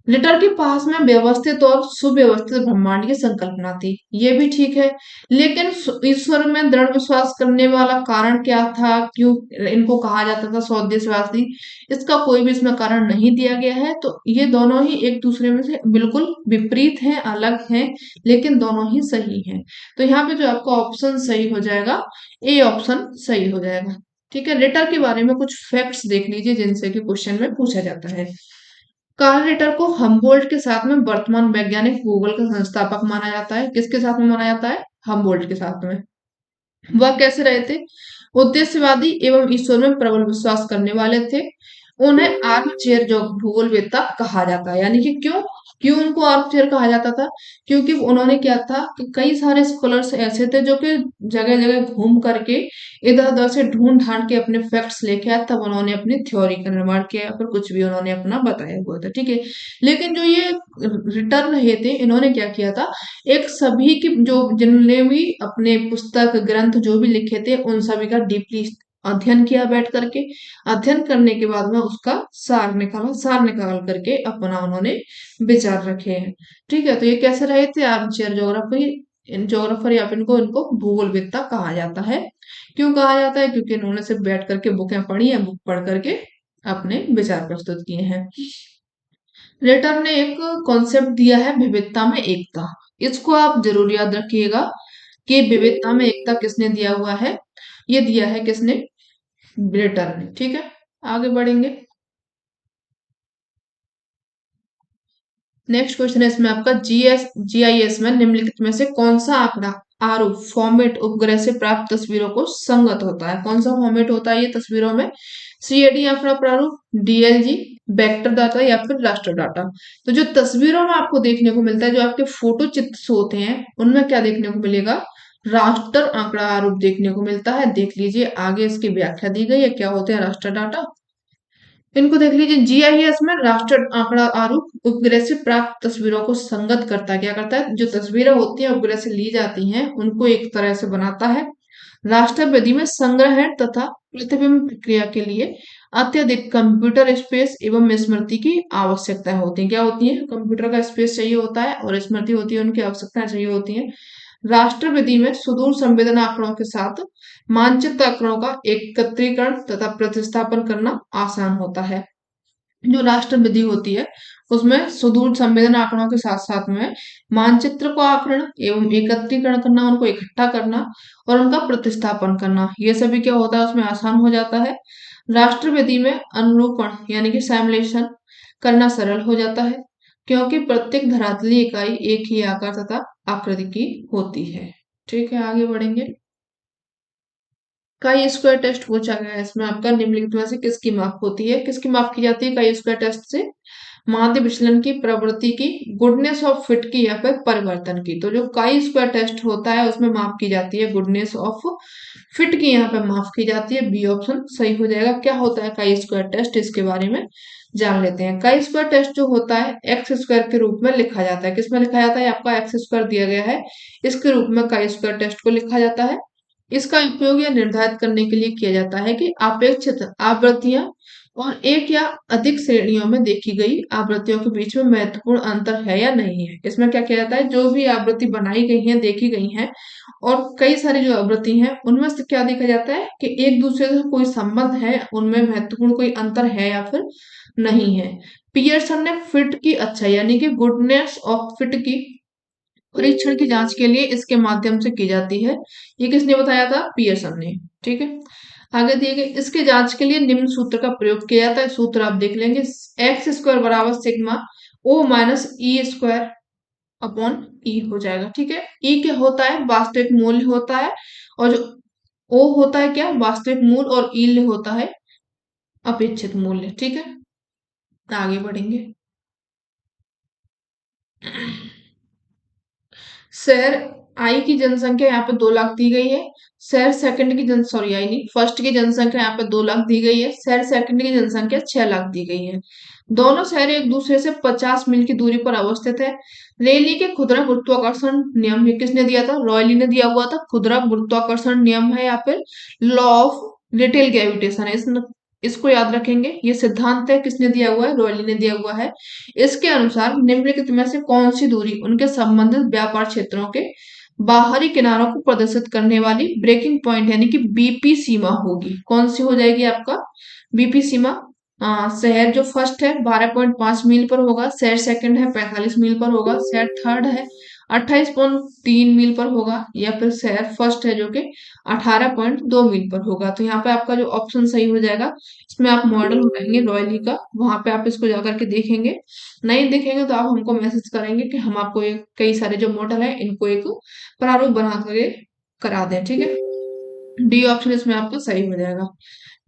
लिटर के पास में व्यवस्थित और सुव्यवस्थित ब्रह्मांड की संकल्पना थी, ये भी ठीक है। लेकिन ईश्वर में दृढ़ विश्वास करने वाला कारण क्या था? क्यों इनको कहा जाता था स्वदेशवासी? इसका कोई भी इसमें कारण नहीं दिया गया है। तो ये दोनों ही एक दूसरे में से बिल्कुल विपरीत हैं, अलग हैं, लेकिन दोनों ही सही हैं। तो यहाँ पे जो आपका ऑप्शन सही हो जाएगा, ए ऑप्शन सही हो जाएगा। ठीक है, रिटर के बारे में कुछ फैक्ट्स देख लीजिए जिनसे कि क्वेश्चन में पूछा जाता है। कार्ल रिटर को हम्बोल्ट के साथ में वर्तमान वैज्ञानिक गूगल का संस्थापक माना जाता है। किसके साथ में माना जाता है? हम्बोल्ट के साथ में। वह कैसे रहे थे? उद्देश्यवादी एवं ईश्वर में प्रबल विश्वास करने वाले थे। उन्हें आर्म चेयर जो भूगोलवेत्ता कहा जाता है, यानी कि क्यों क्यों उनको आर्म चेयर कहा जाता था? क्योंकि उन्होंने क्या था कि कई सारे स्कॉलर्स ऐसे थे जो कि जगह जगह घूम करके इधर उधर से ढूंढ ढांड के अपने फैक्ट्स लेके आए, तब उन्होंने अपनी थ्योरी का निर्माण किया या फिर कुछ भी उन्होंने अपना बताया हुआ था। ठीक है, लेकिन जो ये रिटर्न रहे थे, इन्होंने क्या किया था, एक सभी की जो जिनने भी अपने पुस्तक ग्रंथ जो भी लिखे थे उन सभी का डीपली अध्ययन किया बैठ करके। अध्ययन करने के बाद में उसका सार निकाल करके अपना उन्होंने विचार रखे हैं। ठीक है, तो ये कैसे रहे थे? आर्मचेयर ज्योग्राफर या फिर इनको भूगोलवेत्ता कहा जाता है। क्यों कहा जाता है? क्योंकि इन्होंने सिर्फ बैठ करके बुकें पढ़ी है, बुक पढ़ करके अपने विचार प्रस्तुत किए हैं। रेटर ने एक कॉन्सेप्ट दिया है, विविधता में एकता। इसको आप जरूर याद रखिएगा कि विविधता में एकता किसने दिया हुआ है? ये दिया है किसने? रेटर ने। ठीक है, आगे बढ़ेंगे। नेक्स्ट क्वेश्चन है इसमें आपका जीआईएस में निम्नलिखित में से कौन सा आंकड़ा आरूप फॉर्मेट उपग्रह से प्राप्त तस्वीरों को संगत होता है? कौन सा फॉर्मेट होता है ये तस्वीरों में? सीएडी आंकड़ा प्रारूप, डीएलजी, वेक्टर डाटा या फिर रास्टर डाटा। तो जो तस्वीरों में आपको देखने को मिलता है, जो आपके फोटो चित्र होते हैं, उनमें क्या देखने को मिलेगा? रास्टर आंकड़ा आरूप देखने को मिलता है। देख लीजिए आगे इसकी व्याख्या दी गई है, क्या होते हैं रास्टर डाटा। इनको देख लीजिए, जीआईएस में राष्ट्र आंकड़ा आरूप उपग्रह से प्राप्त तस्वीरों को संगत करता है। क्या करता है? जो तस्वीरें होती हैं उपग्रह से ली जाती हैं उनको एक तरह से बनाता है। राष्ट्र विधि में संग्रहण तथा प्रतिबिंब प्रक्रिया के लिए अत्यधिक कंप्यूटर स्पेस एवं स्मृति की आवश्यकता होती है। क्या होती है? कंप्यूटर का स्पेस चाहिए होता है और स्मृति होती है, उनकी आवश्यकताएं चाहिए होती है। राष्ट्र विधि में सुदूर संवेदन आंकड़ों के साथ मानचित्र आंकड़ों का एकत्रीकरण तथा प्रतिस्थापन करना आसान होता है। जो राष्ट्र विधि होती है उसमें सुदूर संवेदन आंकड़ों के साथ साथ में मानचित्र को आकलन एवं एकत्रीकरण करना, उनको इकट्ठा करना और उनका प्रतिस्थापन करना, ये सभी क्या होता है उसमें आसान हो जाता है। राष्ट्र विधि में अनुरूपण यानी कि सैमुलेशन करना सरल हो जाता है, क्योंकि प्रत्येक धरातलीय इकाई एक ही आकार तथा आकृति की होती है। ठीक है, आगे बढ़ेंगे। काई स्क्वायर टेस्ट पूछा गया है इसमें आपका, निम्नलिखित में से किसकी माप होती है? किसकी माप की जाती है काई स्क्वायर टेस्ट से? माध्य विचलन की, प्रवृत्ति की, गुडनेस ऑफ फिट की या फिर परिवर्तन की। तो जो काई स्क्वायर टेस्ट होता है उसमें माप की जाती है गुडनेस ऑफ फिट की, यहाँ पे माप की जाती है। बी ऑप्शन सही हो जाएगा। क्या होता है काई स्क्वायर टेस्ट, इसके बारे में जान लेते हैं। काई स्क्वायर टेस्ट जो होता है एक्स स्क्वायर के रूप में लिखा जाता है। किसमें लिखा जाता है? आपका एक्स स्क्वायर दिया गया है, इसके रूप में काई स्क्वायर टेस्ट को लिखा जाता है। इसका उपयोग यह निर्धारित करने के लिए किया जाता है कि अपेक्षित आवृत्तियां और एक या अधिक श्रेणियों में देखी गई आवृत्तियों के बीच में महत्वपूर्ण अंतर है या नहीं है। इसमें क्या किया जाता है? जो भी आवृत्ति बनाई गई है, देखी गई है, और कई सारी जो आवृत्ति हैं उनमें से क्या देखा जाता है कि एक दूसरे से कोई संबंध है, उनमें महत्वपूर्ण कोई अंतर है या फिर नहीं है। पियर्सन ने फिट की अच्छाई यानी कि गुडनेस ऑफ फिट की परीक्षण की जांच के लिए इसके माध्यम से की जाती है। ये किसने बताया था? पियर्सन ने। ठीक है, आगे दिए गए इसके जांच के लिए निम्न सूत्र का प्रयोग किया जाता है। सूत्र आप देख लेंगे, एक्स स्क्वायर बराबर sigma O minus E square upon ई हो जाएगा। ठीक है, ई क्या होता है? वास्तविक मूल्य होता है, और जो ओ होता है क्या? वास्तविक मूल्य, और ई होता है अपेक्षित मूल्य। ठीक है, आगे बढ़ेंगे। शहर आई की जनसंख्या यहाँ पे 2 लाख दी गई है। शहर सेकंड की जन सॉरी आई नहीं, फर्स्ट की जनसंख्या यहाँ पे 2 लाख दी गई है। शहर सेकंड की जनसंख्या 6 लाख दी गई है। दोनों शहर एक दूसरे से 50 मील की दूरी पर अवस्थित है। रेली के खुदरा गुरुत्वाकर्षण नियम, ये किसने दिया था? रॉयली ने दिया हुआ था। खुदरा गुरुत्वाकर्षण नियम है या फिर लॉ ऑफ लिटिल ग्रेविटेशन है, इसको याद रखेंगे। ये सिद्धांत है, किसने दिया हुआ है? रॉयली ने दिया हुआ है। इसके अनुसार निम्नलिखित में से कौन सी दूरी उनके संबंधित व्यापार क्षेत्रों के बाहरी किनारों को प्रदर्शित करने वाली ब्रेकिंग पॉइंट यानी कि बीपी सीमा होगी? कौन सी हो जाएगी आपका बीपी सीमा? शहर जो फर्स्ट है 12.5 मील पर होगा, शहर सेकंड है 45 मील पर होगा, शहर थर्ड है 28.3 मील पर होगा, या फिर शहर फर्स्ट है जो कि 18.2 मील पर होगा। तो यहाँ पे आपका जो ऑप्शन सही हो जाएगा, इसमें आप मॉडल उठाएंगे रॉयली का, वहां पे आप इसको जाकर के देखेंगे। नहीं देखेंगे तो आप हमको मैसेज करेंगे कि हम आपको एक कई सारे जो मॉडल है इनको एक प्रारूप बना करके करा दें। ठीक है, डी ऑप्शन इसमें आपका सही हो जाएगा।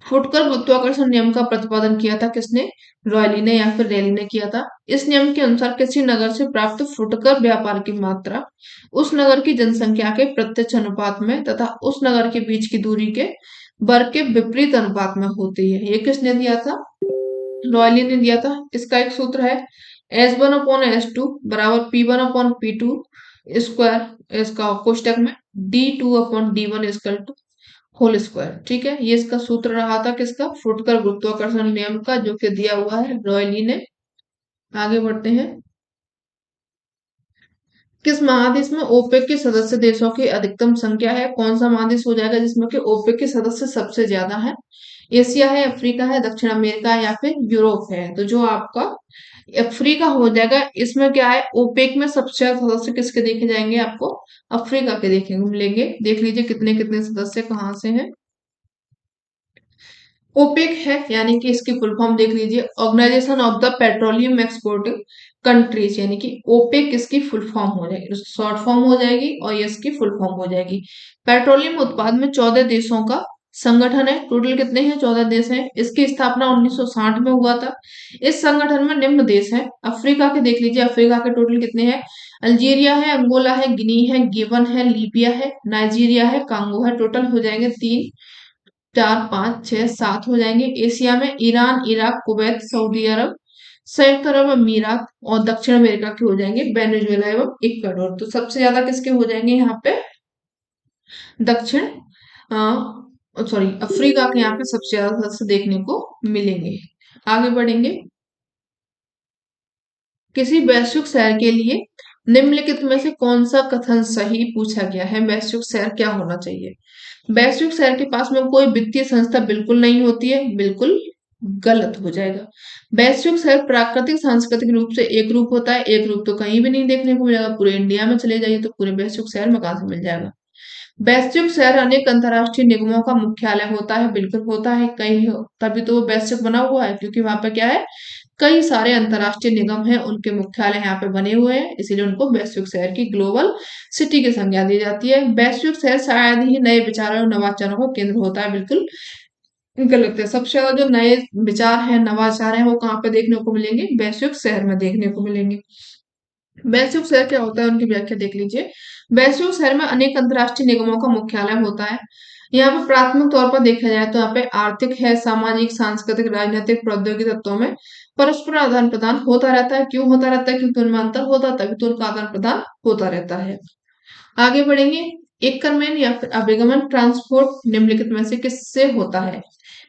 फुटकर गुरुत्वाकर्षण नियम का प्रतिपादन किया था किसने? रॉयली ने या फिर रेली ने किया था। इस नियम के अनुसार किसी नगर से प्राप्त फुटकर व्यापार की मात्रा उस नगर की जनसंख्या के प्रत्यक्ष अनुपात में तथा उस नगर के बीच की दूरी के वर्ग के विपरीत अनुपात में होती है। ये किसने दिया था? रॉयली ने दिया था। इसका एक सूत्र है S1/S2 बराबर P1/P2 स्क्वायर, इसका कोष्टक में D2/D1 equal to whole square. ठीक है, ये इसका सूत्र रहा था किसका? फुटकर गुरुत्वाकर्षण नियम का, जो कि दिया हुआ है रॉयली ने। आगे बढ़ते हैं। किस महादेश में ओपेक के सदस्य देशों की अधिकतम संख्या है? कौन सा महादेश हो जाएगा जिसमें कि ओपेक के सदस्य सबसे ज्यादा है? एशिया है, अफ्रीका है, दक्षिण अमेरिका है या फिर यूरोप है? तो जो आपका अफ्रीका हो जाएगा। इसमें क्या है? ओपेक में सबसे ज्यादा सदस्य किसके देखे जाएंगे? आपको अफ्रीका के देखेंगे मिलेंगे। देख लीजिए कितने कितने सदस्य कहाँ से हैं। ओपेक है, यानी कि इसकी फुल फॉर्म देख लीजिए, Organization of the Petroleum Exporting Countries, यानी कि ओपेक इसकी फुल फॉर्म हो जाएगी, शॉर्ट फॉर्म हो जाएगी और ये इसकी फुल फॉर्म हो जाएगी। पेट्रोलियम उत्पाद में 14 देशों का संगठन है। टोटल कितने हैं? 14 देश हैं। इसकी स्थापना 1960 में हुआ था। इस संगठन में निम्न देश हैं। अफ्रीका के देख लीजिए, अफ्रीका के टोटल कितने हैं? अल्जीरिया है, अंगोला है, गिनी है, गिबन है, लीबिया है, नाइजीरिया है, कांगो है। टोटल हो जाएंगे 3, 4, 5, 6, 7 हो जाएंगे। एशिया में ईरान, इराक, कुवैत, सऊदी अरब, संयुक्त अरब अमीरात और दक्षिण अमेरिका के हो जाएंगे वेनेजुएला एवं इक्वाडोर। तो सबसे ज्यादा किसके हो जाएंगे यहाँ पे? दक्षिण सॉरी, अफ्रीका के यहाँ पे सबसे ज्यादा सदस्य देखने को मिलेंगे। आगे बढ़ेंगे। किसी वैश्विक शहर के लिए निम्नलिखित में से कौन सा कथन सही पूछा गया है? वैश्विक शहर क्या होना चाहिए? वैश्विक शहर के पास में कोई वित्तीय संस्था बिल्कुल नहीं होती है, बिल्कुल गलत हो जाएगा। वैश्विक शहर प्राकृतिक सांस्कृतिक रूप से एक रूप होता है। एक रूप तो कहीं भी नहीं देखने को मिलेगा। पूरे इंडिया में चले जाइए तो पूरे वैश्विक शहर में कहां से मिल जाएगा? वैश्विक शहर अनेक अंतर्राष्ट्रीय निगमों का मुख्यालय होता है, बिल्कुल होता है। कई तभी तो वो वैश्विक बना हुआ है, क्योंकि वहां पे क्या है, कई सारे अंतर्राष्ट्रीय निगम हैं, उनके मुख्यालय यहाँ पे बने हुए हैं, इसीलिए उनको वैश्विक शहर की ग्लोबल सिटी की संज्ञा दी जाती है। वैश्विक शहर शायद ही नए विचारों और नवाचारों का केंद्र होता है, बिल्कुल गलत है। सबसे ज्यादा जो नए विचार हैं, नवाचार हैं, वो कहाँ पे देखने को मिलेंगे? वैश्विक शहर में देखने को मिलेंगे। वैश्विक शहर क्या होता है, उनकी व्याख्या देख लीजिए। वैश्विक शहर में अनेक अंतर्राष्ट्रीय निगमों का मुख्यालय होता है। यहाँ पे प्राथमिक तौर पर देखा जाए तो यहाँ पे आर्थिक है, सामाजिक, सांस्कृतिक, राजनीतिक, प्रौद्योगिक तत्वों में परस्पर आदान प्रदान होता रहता है। क्यों होता रहता है? क्योंकि उनमें अंतर होता है, तभी तो उनका आदान प्रदान होता रहता है। आगे बढ़ेंगे। एकरमेन या फिर अभिगमन ट्रांसपोर्ट निम्नलिखित में से किससे होता है?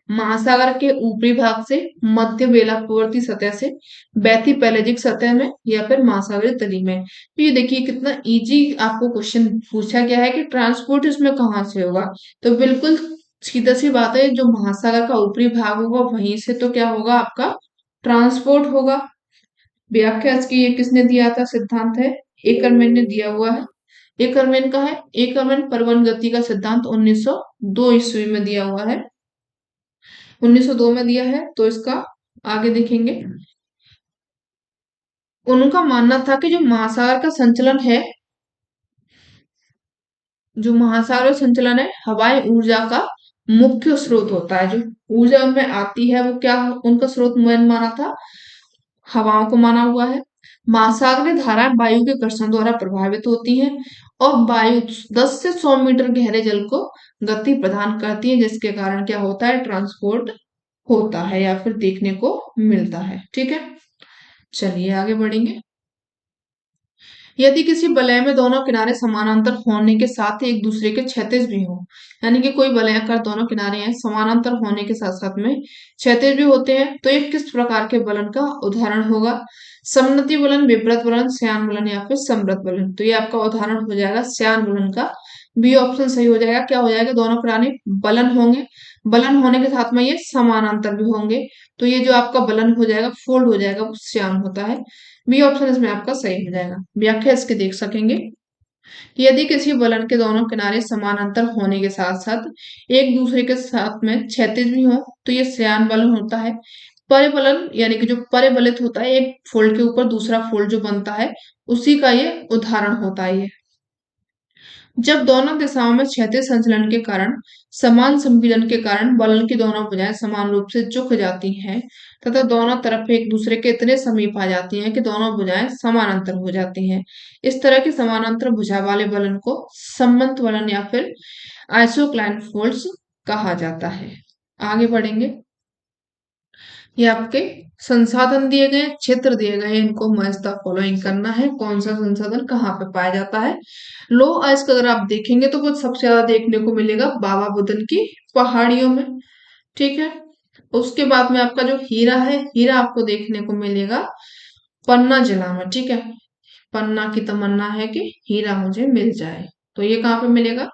महासागर के ऊपरी भाग से, मध्य बेलापूर्ववर्ती सतह से, बैथी पैलेजिक सतह में या फिर महासागरीय तली में। तो ये देखिए कितना इजी आपको क्वेश्चन पूछा गया है कि ट्रांसपोर्ट इसमें कहाँ से होगा। तो बिल्कुल सीधा सी बात है, जो महासागर का ऊपरी भाग होगा वहीं से तो क्या होगा, आपका ट्रांसपोर्ट होगा। व्याख्या इसकी ये किसने दिया था? सिद्धांत है एकरमैन ने दिया हुआ है। एकरमैन का है, एकरमैन परिवहन गति का सिद्धांत 1902 ईस्वी में दिया हुआ है। 1902 में दिया है। तो इसका आगे देखेंगे। उनका मानना था कि जो महासागर का संचलन है, जो महासागर संचलन है, हवाई ऊर्जा का मुख्य स्रोत होता है। जो ऊर्जा उनमें आती है वो क्या उनका स्रोत माना था? हवाओं को माना हुआ है। महासागरीय धाराएं वायु के घर्षण द्वारा प्रभावित होती हैं और वायु 10 से 100 मीटर गहरे जल को गति प्रदान करती है, जिसके कारण क्या होता है? ट्रांसपोर्ट होता है या फिर देखने को मिलता है। ठीक है, चलिए आगे बढ़ेंगे। यदि किसी वलय में दोनों किनारे समानांतर होने के साथ ही एक दूसरे के क्षैतिज भी हो, यानी कि कोई वलय का दोनों किनारे हैं, समानांतर होने के साथ साथ में क्षैतिज भी होते हैं, तो ये किस प्रकार के वलन का उदाहरण होगा? सममिति वलन, विपरीत वलन, श्यान वलन या फिर समृद्ध वलन। तो ये आपका उदाहरण हो जाएगा श्यान वलन का। बी ऑप्शन सही हो जाएगा। क्या हो जाएगा? दोनों किनारे वलन होंगे, वलन होने के साथ में ये समानांतर भी होंगे, तो ये जो आपका वलन हो जाएगा, फोल्ड हो जाएगा, वो श्यान होता है। बी ऑप्शन इसमें आपका सही हो जाएगा। व्याख्या इसके देख सकेंगे कि यदि किसी वलन के दोनों किनारे समानांतर होने के साथ साथ एक दूसरे के साथ में क्षैतिज भी हो, तो ये श्यान वलन होता है। परिवलन यानी कि जो परिवलित होता है, एक फोल्ड के ऊपर दूसरा फोल्ड जो बनता है, उसी का ये उदाहरण होता है। ये जब दोनों दिशाओं में क्षैतिज संचलन के कारण समान संपीड़न के कारण वलन की दोनों भुजाएं समान रूप से झुक जाती हैं तथा दोनों तरफ एक दूसरे के इतने समीप आ जाती हैं कि दोनों भुजाएं समानांतर हो जाती हैं। इस तरह के समानांतर भुजा वाले वलन को सम्बन्ध वलन या फिर आइसोक्लाइन फोल्ड्स कहा जाता है। आगे बढ़ेंगे। ये आपके संसाधन दिए गए, क्षेत्र दिए गए, इनको मस्ट द फॉलोइंग करना है। कौन सा संसाधन कहाँ पे पाया जाता है? लो अयस्क अगर आप देखेंगे तो वो सबसे ज्यादा देखने को मिलेगा बाबा बुदन की पहाड़ियों में। ठीक है, उसके बाद में आपका जो हीरा है, हीरा आपको देखने को मिलेगा पन्ना जिला में। ठीक है, पन्ना की तमन्ना है कि हीरा मुझे मिल जाए, तो ये कहाँ पे मिलेगा?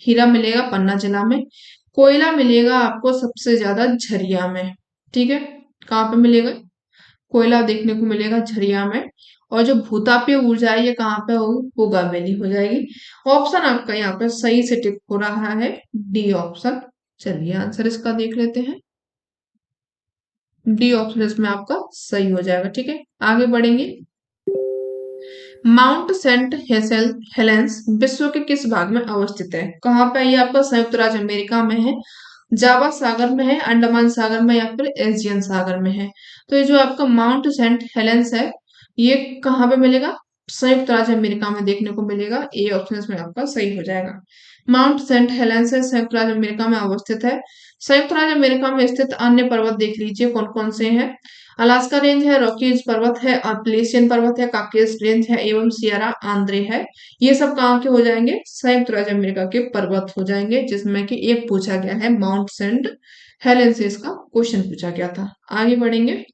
हीरा मिलेगा पन्ना जिला में। कोयला मिलेगा आपको सबसे ज्यादा झरिया में। ठीक है, कहाँ पे मिलेगा? कोयला देखने को मिलेगा झरिया में। और जो भूतापीय ऊर्जा है ये कहाँ पे होगी? गोगा वैली हो जाएगी। ऑप्शन आपका यहाँ पे सही से टिक हो रहा है, डी ऑप्शन। चलिए आंसर इसका देख लेते हैं। डी ऑप्शन इसमें आपका सही हो जाएगा। ठीक है, आगे बढ़ेंगे। माउंट सेंट हेलेंस विश्व के किस भाग में अवस्थित है? कहाँ पे है ये? आपका संयुक्त राज्य अमेरिका में है, जावा सागर में है, अंडमान सागर में, या फिर एशियन सागर में है? तो ये जो आपका माउंट सेंट हेलेंस है, ये कहाँ पे मिलेगा? संयुक्त राज्य अमेरिका में देखने को मिलेगा। ए ऑप्शन इसमें आपका सही हो जाएगा। माउंट सेंट हेलेंस है, संयुक्त राज्य अमेरिका में अवस्थित है। संयुक्त राज्य अमेरिका में स्थित अन्य पर्वत देख लीजिए कौन कौन से हैं। अलास्का रेंज है, रॉकीज पर्वत है, अपलेशियन पर्वत है, काकेस रेंज है, एवं सियरा आंद्रे है। ये सब कहाँ के हो जाएंगे? संयुक्त राज्य अमेरिका के पर्वत हो जाएंगे, जिसमें कि एक पूछा गया है माउंट सेंट हेलेन से इसका क्वेश्चन पूछा गया था। आगे बढ़ेंगे।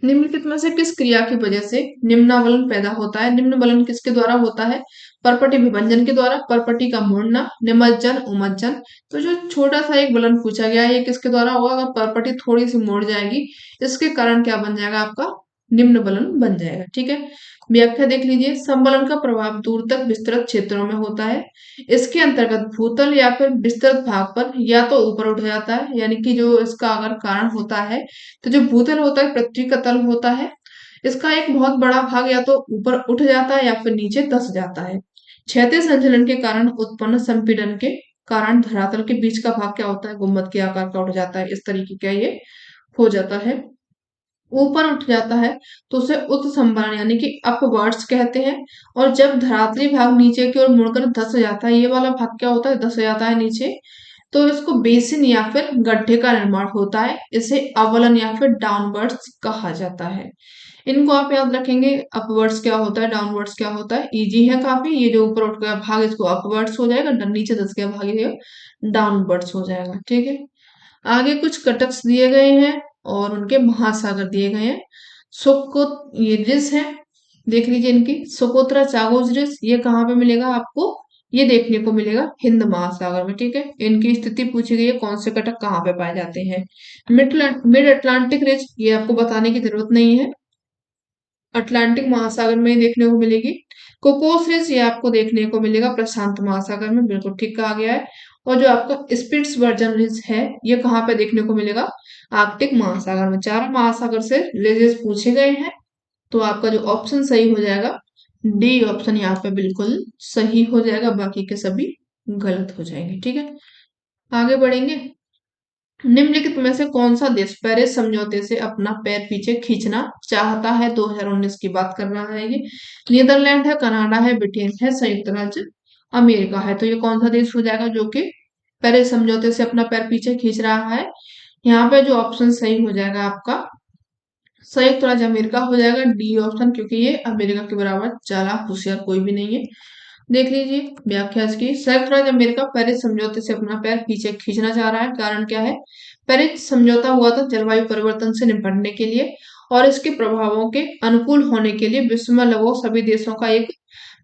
निम्नलिखित में से किस क्रिया की वजह से निम्नावलन पैदा होता है? निम्न किसके द्वारा होता है? परपटी विभंजन के द्वारा, परपटी का मुड़ना, निमज्जन, उमज्जन। तो जो छोटा सा एक बलन पूछा गया है, ये किसके द्वारा होगा? अगर परपटी थोड़ी सी मुड़ जाएगी, इसके कारण क्या बन जाएगा? आपका निम्न बलन बन जाएगा। ठीक है, व्याख्या देख लीजिए। समबलन का प्रभाव दूर तक विस्तृत क्षेत्रों में होता है। इसके अंतर्गत भूतल या फिर विस्तृत भाग पर या तो ऊपर उठ जाता है, यानी कि जो इसका अगर कारण होता है, तो जो भूतल होता है पृथ्वी का तल होता है, इसका एक बहुत बड़ा भाग या तो ऊपर उठ जाता है या फिर नीचे धंस जाता है। क्षैतिज संचलन के कारण उत्पन्न संपीड़न के कारण धरातल के बीच का भाग क्या होता है? गुम्बद के आकार का उठ जाता है। इस तरीके का ये हो जाता है। ऊपर उठ जाता है तो उसे उत्संबरण यानी कि अपवर्ड्स कहते हैं। और जब धरातली भाग नीचे की ओर मुड़कर धंस जाता है, ये वाला भाग क्या होता है? धंस जाता है नीचे, तो इसको बेसिन या फिर गड्ढे का निर्माण होता है। इसे अवलन या फिर डाउनवर्ड्स कहा जाता है। इनको आप याद रखेंगे। अपवर्ड्स क्या होता है, डाउनवर्ड्स क्या होता है। इजी है काफी। ये जो ऊपर उठ गया भाग इसको अपवर्ड्स हो जाएगा, नीचे धंस गया भाग ये डाउनवर्ड्स हो जाएगा। ठीक है, आगे कुछ कटक्स दिए गए हैं और उनके महासागर दिए गए हैं। सोको ये रिस है, देख लीजिए इनकी। सोकोत्रा चागोज रिस, ये कहाँ पे मिलेगा आपको? ये देखने को मिलेगा हिंद महासागर में। ठीक है, इनकी स्थिति पूछी गई है, कौन से कटक कहाँ पे पाए जाते हैं। मिड अटलांटिक रिज, ये आपको बताने की जरूरत नहीं है, अटलांटिक महासागर में ही देखने को मिलेगी। कोकोस रिज, ये आपको देखने को मिलेगा प्रशांत महासागर में, बिल्कुल ठीक कहा गया है। और जो आपका स्पिट्स वर्जन रिज है, ये कहाँ पे देखने को मिलेगा? आर्कटिक महासागर में। चार महासागर से रिजेस पूछे गए हैं, तो आपका जो ऑप्शन सही हो जाएगा, डी ऑप्शन यहाँ पे बिल्कुल सही हो जाएगा, बाकी के सभी गलत हो जाएंगे। ठीक है, आगे बढ़ेंगे। निम्नलिखित में से कौन सा देश पेरिस समझौते से अपना पैर पीछे खींचना चाहता है? 2019 की बात कर रहा है ये। नीदरलैंड है, कनाडा है, ब्रिटेन है, संयुक्त राज्य अमेरिका है। तो ये कौन सा देश हो जाएगा जो कि पेरिस समझौते से अपना पैर पीछे खींच रहा है? यहाँ पे जो ऑप्शन सही हो जाएगा आपका, संयुक्त राज्य अमेरिका हो जाएगा, डी ऑप्शन, क्योंकि ये अमेरिका के बराबर चालाक होशियार कोई भी नहीं है। देख लीजिए व्याख्या इसकी। संयुक्त राज्य अमेरिका पेरिस समझौते से अपना पैर पीछे खींचना चाह रहा है। कारण क्या है? पेरिस समझौता हुआ था जलवायु परिवर्तन से निपटने के लिए और इसके प्रभावों के अनुकूल होने के लिए विश्व में लगभग सभी देशों का एक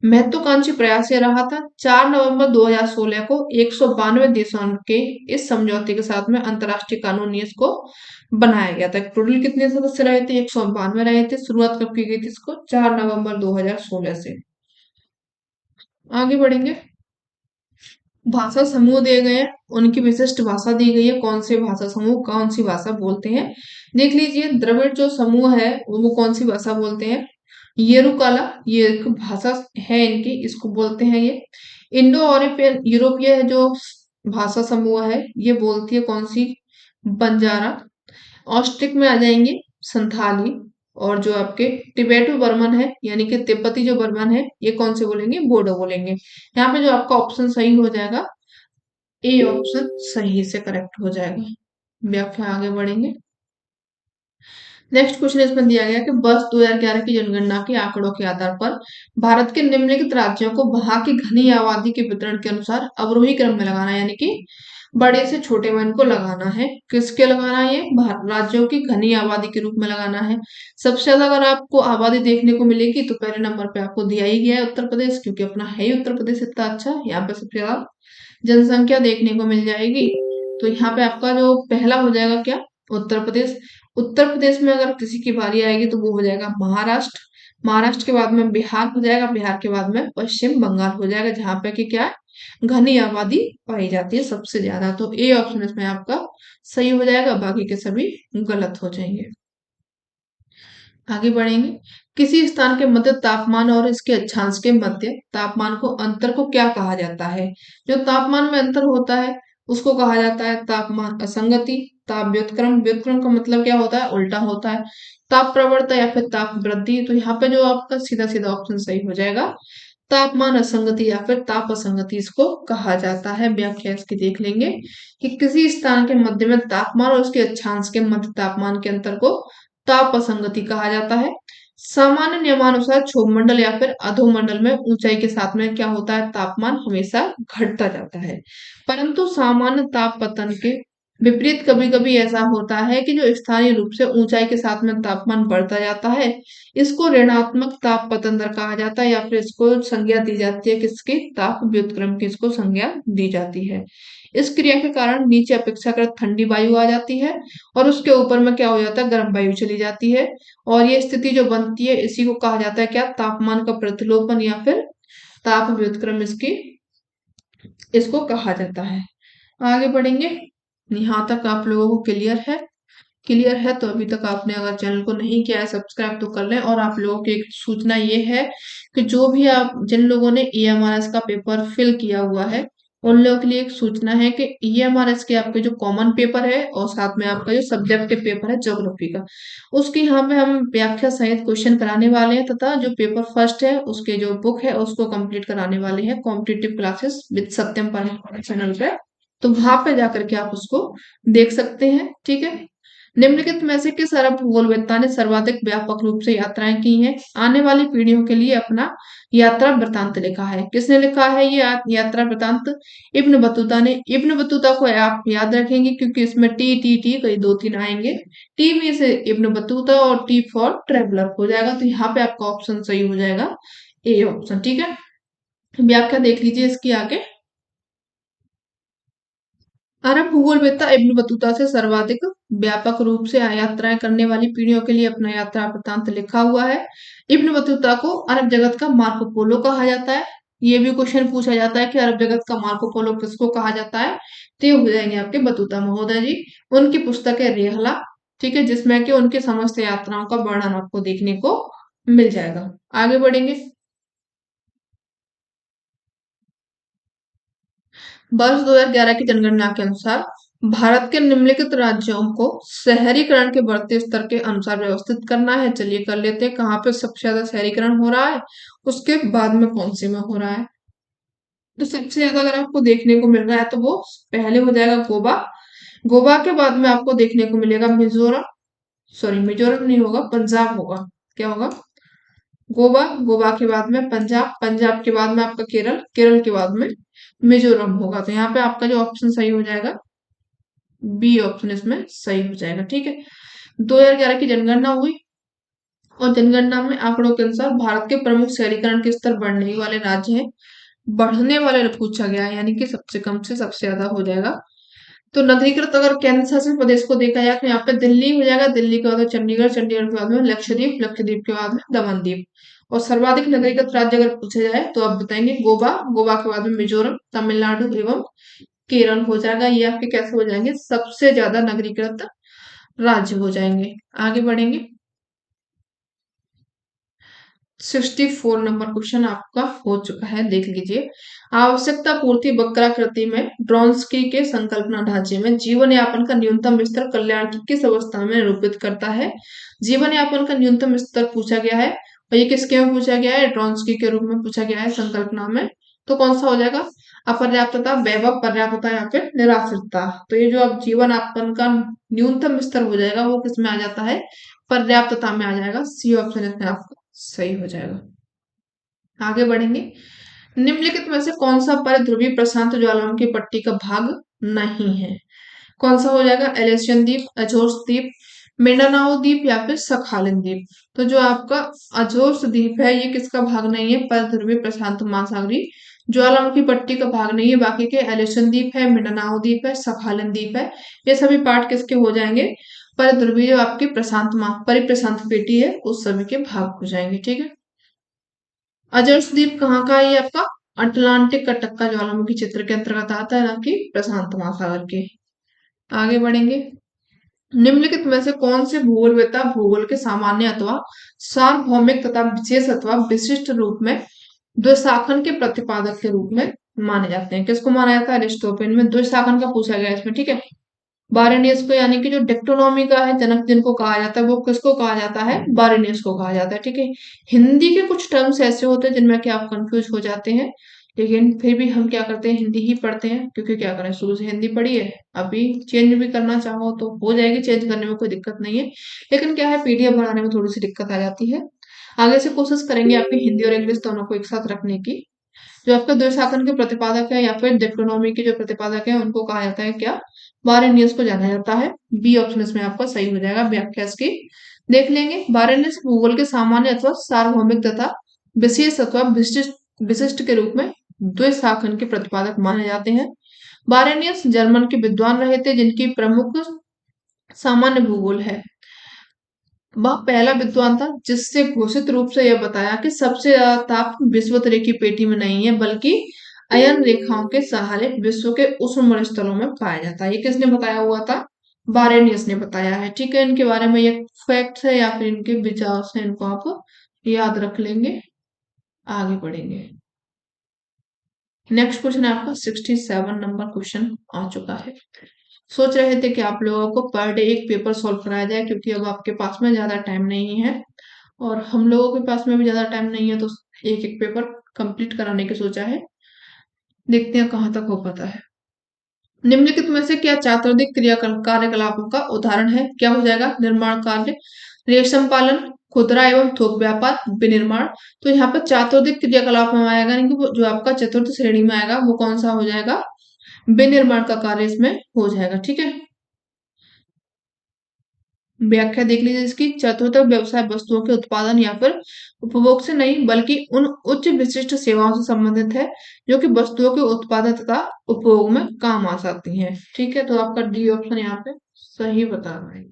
महत्वाकांक्षी प्रयास ये रहा था। 4 नवंबर 2016 को 192 देशों के इस समझौते के साथ में अंतर्राष्ट्रीय कानून इसको बनाया गया था। टोटल कितने सदस्य रहे थे? 192 रहे थे। शुरुआत कब की गई थी इसको? 4 नवंबर 2016 से। आगे बढ़ेंगे। भाषा समूह दिए गए हैं, उनकी विशिष्ट भाषा दी गई है। कौन से भाषा समूह कौन सी भाषा बोलते हैं? देख लीजिए, द्रविड़ जो समूह है वो कौन सी भाषा बोलते हैं? येरुकाला, ये एक भाषा है इनकी, इसको बोलते हैं ये। इंडो यूरोपियन यूरोपीय जो भाषा समूह है, ये बोलती है कौन सी? बंजारा। ऑस्ट्रिक में आ जाएंगे संथाली। और जो आपके टिबेटो बर्मन है, यानी कि तिब्बती जो बर्मन है, ये कौन से बोलेंगे? बोडो बोलेंगे। यहाँ पे जो आपका ऑप्शन सही हो जाएगा, ए ऑप्शन सही से करेक्ट हो जाएगा। व्याख्या आगे बढ़ेंगे। नेक्स्ट क्वेश्चन इसमें दिया गया कि वर्ष 2011 की जनगणना के आंकड़ों के आधार पर भारत के निम्नलिखित राज्यों को वहां की घनी आबादी के वितरण के अनुसार अवरोही क्रम में लगाना, यानी कि बड़े से छोटे में इनको लगाना है। किसके लगाना है? ये राज्यों की घनी आबादी के रूप में लगाना है। सबसे ज्यादा अगर आपको आबादी देखने को मिलेगी तो पहले नंबर पे आपको दिया ही गया है उत्तर प्रदेश, क्योंकि अपना है ही उत्तर प्रदेश इतना अच्छा, यहाँ पे सबसे ज्यादा जनसंख्या देखने को मिल जाएगी। तो यहाँ पे आपका जो पहला हो जाएगा क्या? उत्तर प्रदेश। उत्तर प्रदेश में अगर किसी की बारी आएगी तो वो हो जाएगा महाराष्ट्र। महाराष्ट्र के बाद में बिहार हो जाएगा, बिहार के बाद में पश्चिम बंगाल हो जाएगा, जहां पे कि क्या है, घनी आबादी पाई जाती है सबसे ज्यादा। तो ए ऑप्शन इसमें आपका सही हो जाएगा, बाकी के सभी गलत हो जाएंगे। आगे बढ़ेंगे। किसी स्थान के मध्य तापमान और इसके अक्षांश के मध्य तापमान को अंतर को क्या कहा जाता है? जो तापमान में अंतर होता है उसको कहा जाता है तापमान असंगति। ताप व्युत्क्रम, व्युत्क्रम का मतलब क्या होता है, उल्टा होता है। ताप प्रवणता या फिर ताप वृद्धि, तो यहाँ पे जो आपका सीधा सीधा ऑप्शन सही हो जाएगा, तापमान असंगति या फिर ताप असंगति इसको कहा जाता है। व्याख्या इसकी देख लेंगे कि किसी स्थान के मध्य में तापमान और उसके अक्षांश के मध्य तापमान के अंतर को ताप असंगति कहा जाता है। सामान्य नियमानुसार क्षोभमंडल या फिर अधोमंडल में ऊंचाई के साथ में क्या होता है, तापमान हमेशा घटता जाता है। परंतु सामान्य ताप पतन के विपरीत कभी कभी ऐसा होता है कि जो स्थानीय रूप से ऊंचाई के साथ में तापमान बढ़ता जाता है, इसको ऋणात्मक ताप पतन दर कहा जाता है, या फिर इसको संज्ञा दी जाती है किसकी, ताप व्युत्क्रम की इसको संज्ञा दी जाती है। इस क्रिया के कारण नीचे अपेक्षाकृत ठंडी वायु आ जाती है और उसके ऊपर में क्या हो जाता है, गर्म वायु चली जाती है। और ये स्थिति जो बनती है इसी को कहा जाता है क्या, तापमान का प्रतिलोपन या फिर ताप व्युत्क्रम इसकी इसको कहा जाता है। आगे बढ़ेंगे। यहाँ तक आप लोगों को क्लियर है? क्लियर है तो अभी तक आपने अगर चैनल को नहीं किया है सब्सक्राइब तो कर लें। और आप लोगों की एक सूचना ये है कि जो भी आप जिन लोगों ने ईएमआरएस का पेपर फिल किया हुआ है उन लोगों के लिए एक सूचना है कि ईएमआरएस के आपके जो कॉमन पेपर है और साथ में आपका जो सब्जेक्टिव पेपर है ज्योग्राफी का, उसकी यहाँ पे हम व्याख्या सहित क्वेश्चन कराने वाले हैं, तथा जो पेपर फर्स्ट है उसके जो बुक है उसको कंप्लीट कराने वाले हैं competitive classes with Satyam Parmar channel पे। तो वहां पे जाकर के आप उसको देख सकते हैं, ठीक है। निम्नलिखित में से किस अरब भूगोलवेत्ता ने सर्वाधिक व्यापक रूप से यात्राएं की हैं? आने वाली पीढ़ियों के लिए अपना यात्रा वृतांत लिखा है। किसने लिखा है ये यात्रा वृतांत? इब्न बतूता ने। इब्न बतूता को आप याद रखेंगे क्योंकि इसमें टी टी टी कई दो तीन आएंगे। टी में से इब्न बतूता और टी फॉर ट्रेवलर हो जाएगा, तो यहाँ पे आपका ऑप्शन सही हो जाएगा, ए ऑप्शन, ठीक है। व्याख्या देख लीजिए इसकी आगे। अरब भूगोलवेत्ता इब्न बतूता से सर्वाधिक व्यापक रूप से यात्राएं करने वाली पीढ़ियों के लिए अपना यात्रा वृत्तांत लिखा हुआ है। इब्न बतूता को अरब जगत का मार्को पोलो कहा जाता है। ये भी क्वेश्चन पूछा जाता है कि अरब जगत का मार्को पोलो किसको कहा जाता है, तो ये हो जाएंगे आपके बतूता महोदय जी। उनकी पुस्तक है रेहला, ठीक है, जिसमें कि उनकी समस्त यात्राओं का वर्णन आपको देखने को मिल जाएगा। आगे बढ़ेंगे। वर्ष 2011 की जनगणना के अनुसार भारत के निम्नलिखित राज्यों को शहरीकरण के बढ़ते स्तर के अनुसार व्यवस्थित करना है। चलिए कर लेते हैं, कहाँ पे सबसे ज्यादा शहरीकरण हो रहा है, उसके बाद में कौन से में हो रहा है। तो सबसे ज्यादा अगर आपको देखने को मिल रहा है तो वो पहले हो जाएगा गोवा। गोवा के बाद में आपको देखने को मिलेगा मिजोरम, सॉरी मिजोरम नहीं होगा, पंजाब होगा। क्या होगा, गोवा, गोवा के बाद में पंजाब, पंजाब के बाद में आपका केरल, केरल के बाद में मिजोरम होगा। तो यहाँ पे आपका जो ऑप्शन सही हो जाएगा, बी ऑप्शन इसमें सही हो जाएगा, ठीक है। 2011 की जनगणना हुई और जनगणना में आंकड़ों के अनुसार भारत के प्रमुख शहरीकरण के स्तर बढ़ने वाले राज्य हैं। बढ़ने वाले पूछा गया है, यानी कि सबसे कम से सबसे ज्यादा हो जाएगा। तो नगरीकृत अगर केंद्र शासित प्रदेश को देखा जाए तो यहाँ पे दिल्ली हो जाएगा, दिल्ली के बाद में चंडीगढ़, चंडीगढ़ के बाद में लक्षद्वीप, लक्षद्वीप के बाद में दमन द्वीप। और सर्वाधिक नगरीकृत राज्य अगर पूछा जाए तो आप बताएंगे गोवा, गोवा के बाद में मिजोरम, तमिलनाडु एवं केरल हो जाएगा। ये आपके कैसे हो जाएंगे, सबसे ज्यादा नगरीकृत राज्य हो जाएंगे। आगे बढ़ेंगे। 64 नंबर क्वेश्चन आपका हो चुका है, देख लीजिए। आवश्यकता पूर्ति वक्राकृति में ड्रोन्स्की के संकल्पना ढांचे में जीवन यापन का न्यूनतम स्तर कल्याण की किस अवस्था में निरूपित करता है? जीवन यापन का न्यूनतम स्तर पूछा गया है और ये किसके में पूछा गया है, ड्रोन्स्की के रूप में पूछा गया है संकल्पना में। तो कौन सा हो जाएगा, अपर्याप्तता, वैभव, पर्याप्तता या फिर निराश्रितता। तो ये जो अब जीवन यापन का न्यूनतम स्तर हो जाएगा वो किस में आ जाता है, पर्याप्तता में आ जाएगा। सी ऑप्शन इसमें आपका सही हो जाएगा। आगे बढ़ेंगे। निम्नलिखित में से कौन सा परिध्रुवी प्रशांत ज्वालामुखी पट्टी का भाग नहीं है? कौन सा हो जाएगा, एलेशियन द्वीप, अजोर्स द्वीप, मिंडानाओ द्वीप या फिर सखालिन द्वीप। तो जो आपका अजोर्स द्वीप है ये किसका भाग नहीं है, परिध्रुवी प्रशांत महासागरी ज्वालामुखी पट्टी का भाग नहीं है। बाकी के एलेशियन द्वीप है, मिंडानाओ द्वीप है, सखालिन द्वीप है, ये सभी पार्ट किसके हो जाएंगे, परिध्रुवीय जो आपकी परिप्रशांत पेटी है उस समय के भाग हो जाएंगे। ठीक है। अजर्स द्वीप कहाँ का है ये आपका? अटलांटिक कटक्का ज्वालामुखी क्षेत्र के अंतर्गत आता है, ना कि प्रशांत महासागर के। आगे बढ़ेंगे। निम्नलिखित में से कौन से भूगोलवेत्ता भूगोल के सामान्य अथवा सार्वभौमिक तथा विशेष अथवा विशिष्ट रूप में द्विशाखन के प्रतिपादक के रूप में माने जाते हैं? किसको माना जाता है? अरिस्टोफेन में द्विशाखन का पूछा गया इसमें। ठीक है। बारेनियस को, यानी कि जो टेक्टोनॉमी का है जनक जिनको कहा जाता है, वो किसको कहा जाता है? बारेनियस को कहा जाता है। ठीक है। हिंदी के कुछ टर्म्स ऐसे होते हैं जिनमें कि आप कंफ्यूज हो जाते हैं, लेकिन फिर भी हम क्या करते हैं, हिंदी ही पढ़ते हैं, क्योंकि क्या करें, शुरू से हिंदी पढ़ी है। अभी चेंज भी करना चाहो तो हो जाएगी, चेंज करने में कोई दिक्कत नहीं है, लेकिन क्या है, पीडीएफ बनाने में थोड़ी सी दिक्कत आ जाती है। आगे से कोशिश करेंगे आपकी हिंदी और इंग्लिश दोनों को एक साथ रखने की। जो आपका द्विशाखन के प्रतिपादक है या फिर डिक्रोनॉमी के जो प्रतिपादक है उनको कहा जाता है क्या? बारेनियस को जाना जाता है। बी ऑप्शन इसमें आपका सही हो जाएगा। व्याख्या इसकी देख लेंगे। बारेनियस भूगोल के सामान्य अथवा सार्वभौमिक तथा विशेष अथवा विशिष्ट विशिष्ट के रूप में द्विशाखन के प्रतिपादक माने जाते हैं। बारेनियस जर्मन के विद्वान रहे थे जिनकी प्रमुख सामान्य भूगोल है। वह पहला विद्वान था जिससे घोषित रूप से यह बताया कि सबसे ज्यादा ताप विषुवत की पेटी में नहीं है, बल्कि अयन रेखाओं के सहारे विश्व के उष्ण स्थलों में पाया जाता है। ये किसने बताया हुआ था? बारेनियस ने बताया है। ठीक है। इनके बारे में ये फैक्ट्स है या फिर इनके विचार से इनको आप याद रख लेंगे। आगे बढ़ेंगे। नेक्स्ट क्वेश्चन है आपका 67 नंबर क्वेश्चन आ चुका है। सोच रहे थे कि आप लोगों को पर डे एक पेपर सॉल्व कराया जाए, क्योंकि अब आपके पास में ज्यादा टाइम नहीं है और हम लोगों के पास में भी ज्यादा टाइम नहीं है, तो एक एक पेपर कंप्लीट कराने की सोचा है। देखते हैं कहाँ तक हो पाता है। निम्नलिखित में से क्या चातुर्दिक कार्यकलापों का उदाहरण है? क्या हो जाएगा? निर्माण कार्य, रेशम पालन, खुदरा एवं थोक व्यापार, विनिर्माण। तो यहाँ पर चातुर्दिक क्रियाकलाप में आएगा, यानी कि जो आपका चतुर्थ श्रेणी में आएगा वो कौन सा हो जाएगा? विनिर्माण का कार्य इसमें हो जाएगा। ठीक है। व्याख्या देख लीजिए इसकी। चतुर्थ व्यवसाय वस्तुओं के उत्पादन या फिर उपभोग से नहीं, बल्कि उन उच्च विशिष्ट सेवाओं से संबंधित है जो कि वस्तुओं के उत्पादन तथा उपभोग में काम आ सकती हैं। ठीक है। तो आपका डी ऑप्शन यहाँ पे सही बता रहा है।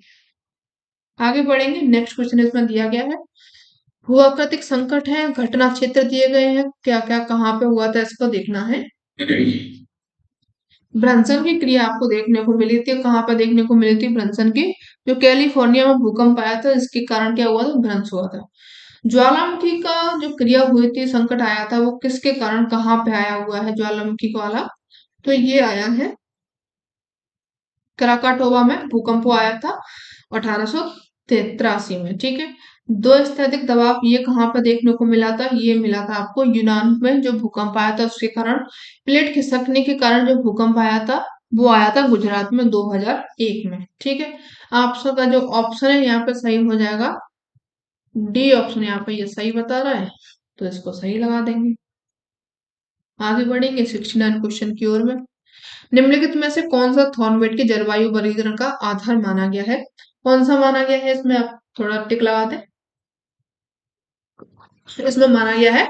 आगे बढ़ेंगे। नेक्स्ट क्वेश्चन इसमें दिया गया है, भूआकृतिक संकट है, घटना क्षेत्र दिए गए हैं, क्या क्या कहाँ पे हुआ था इसको देखना है। ब्रंसन की क्रिया आपको देखने को मिली थी, कहाँ पर देखने को मिली थी ब्रंसन की? जो कैलिफोर्निया में भूकंप आया था, इसके कारण क्या हुआ था? भ्रंश हुआ था। ज्वालामुखी का जो क्रिया हुई थी, संकट आया था, वो किसके कारण कहाँ पे आया हुआ है ज्वालामुखी वाला? तो ये आया है कराकाटोवा में भूकंप आया था 1883 में। ठीक है। दो स्थैतिक दबाव ये कहाँ पर देखने को मिला था? ये मिला था आपको यूनान में, जो भूकंप आया था उसके कारण, प्लेट खिसकने के कारण जो भूकंप आया था वो आया था गुजरात में 2001 में। ठीक है। आपका का जो ऑप्शन है यहाँ पे सही हो जाएगा, डी ऑप्शन यहाँ पे ये सही बता रहा है, तो इसको सही लगा देंगे। आगे बढ़ेंगे 69 क्वेश्चन की ओर में। निम्नलिखित में से कौन सा थॉर्नवेट के जलवायु वर्गीकरण का आधार माना गया है? कौन सा माना गया है? इसमें आप थोड़ा टिक लगा दें। इसमें माना गया है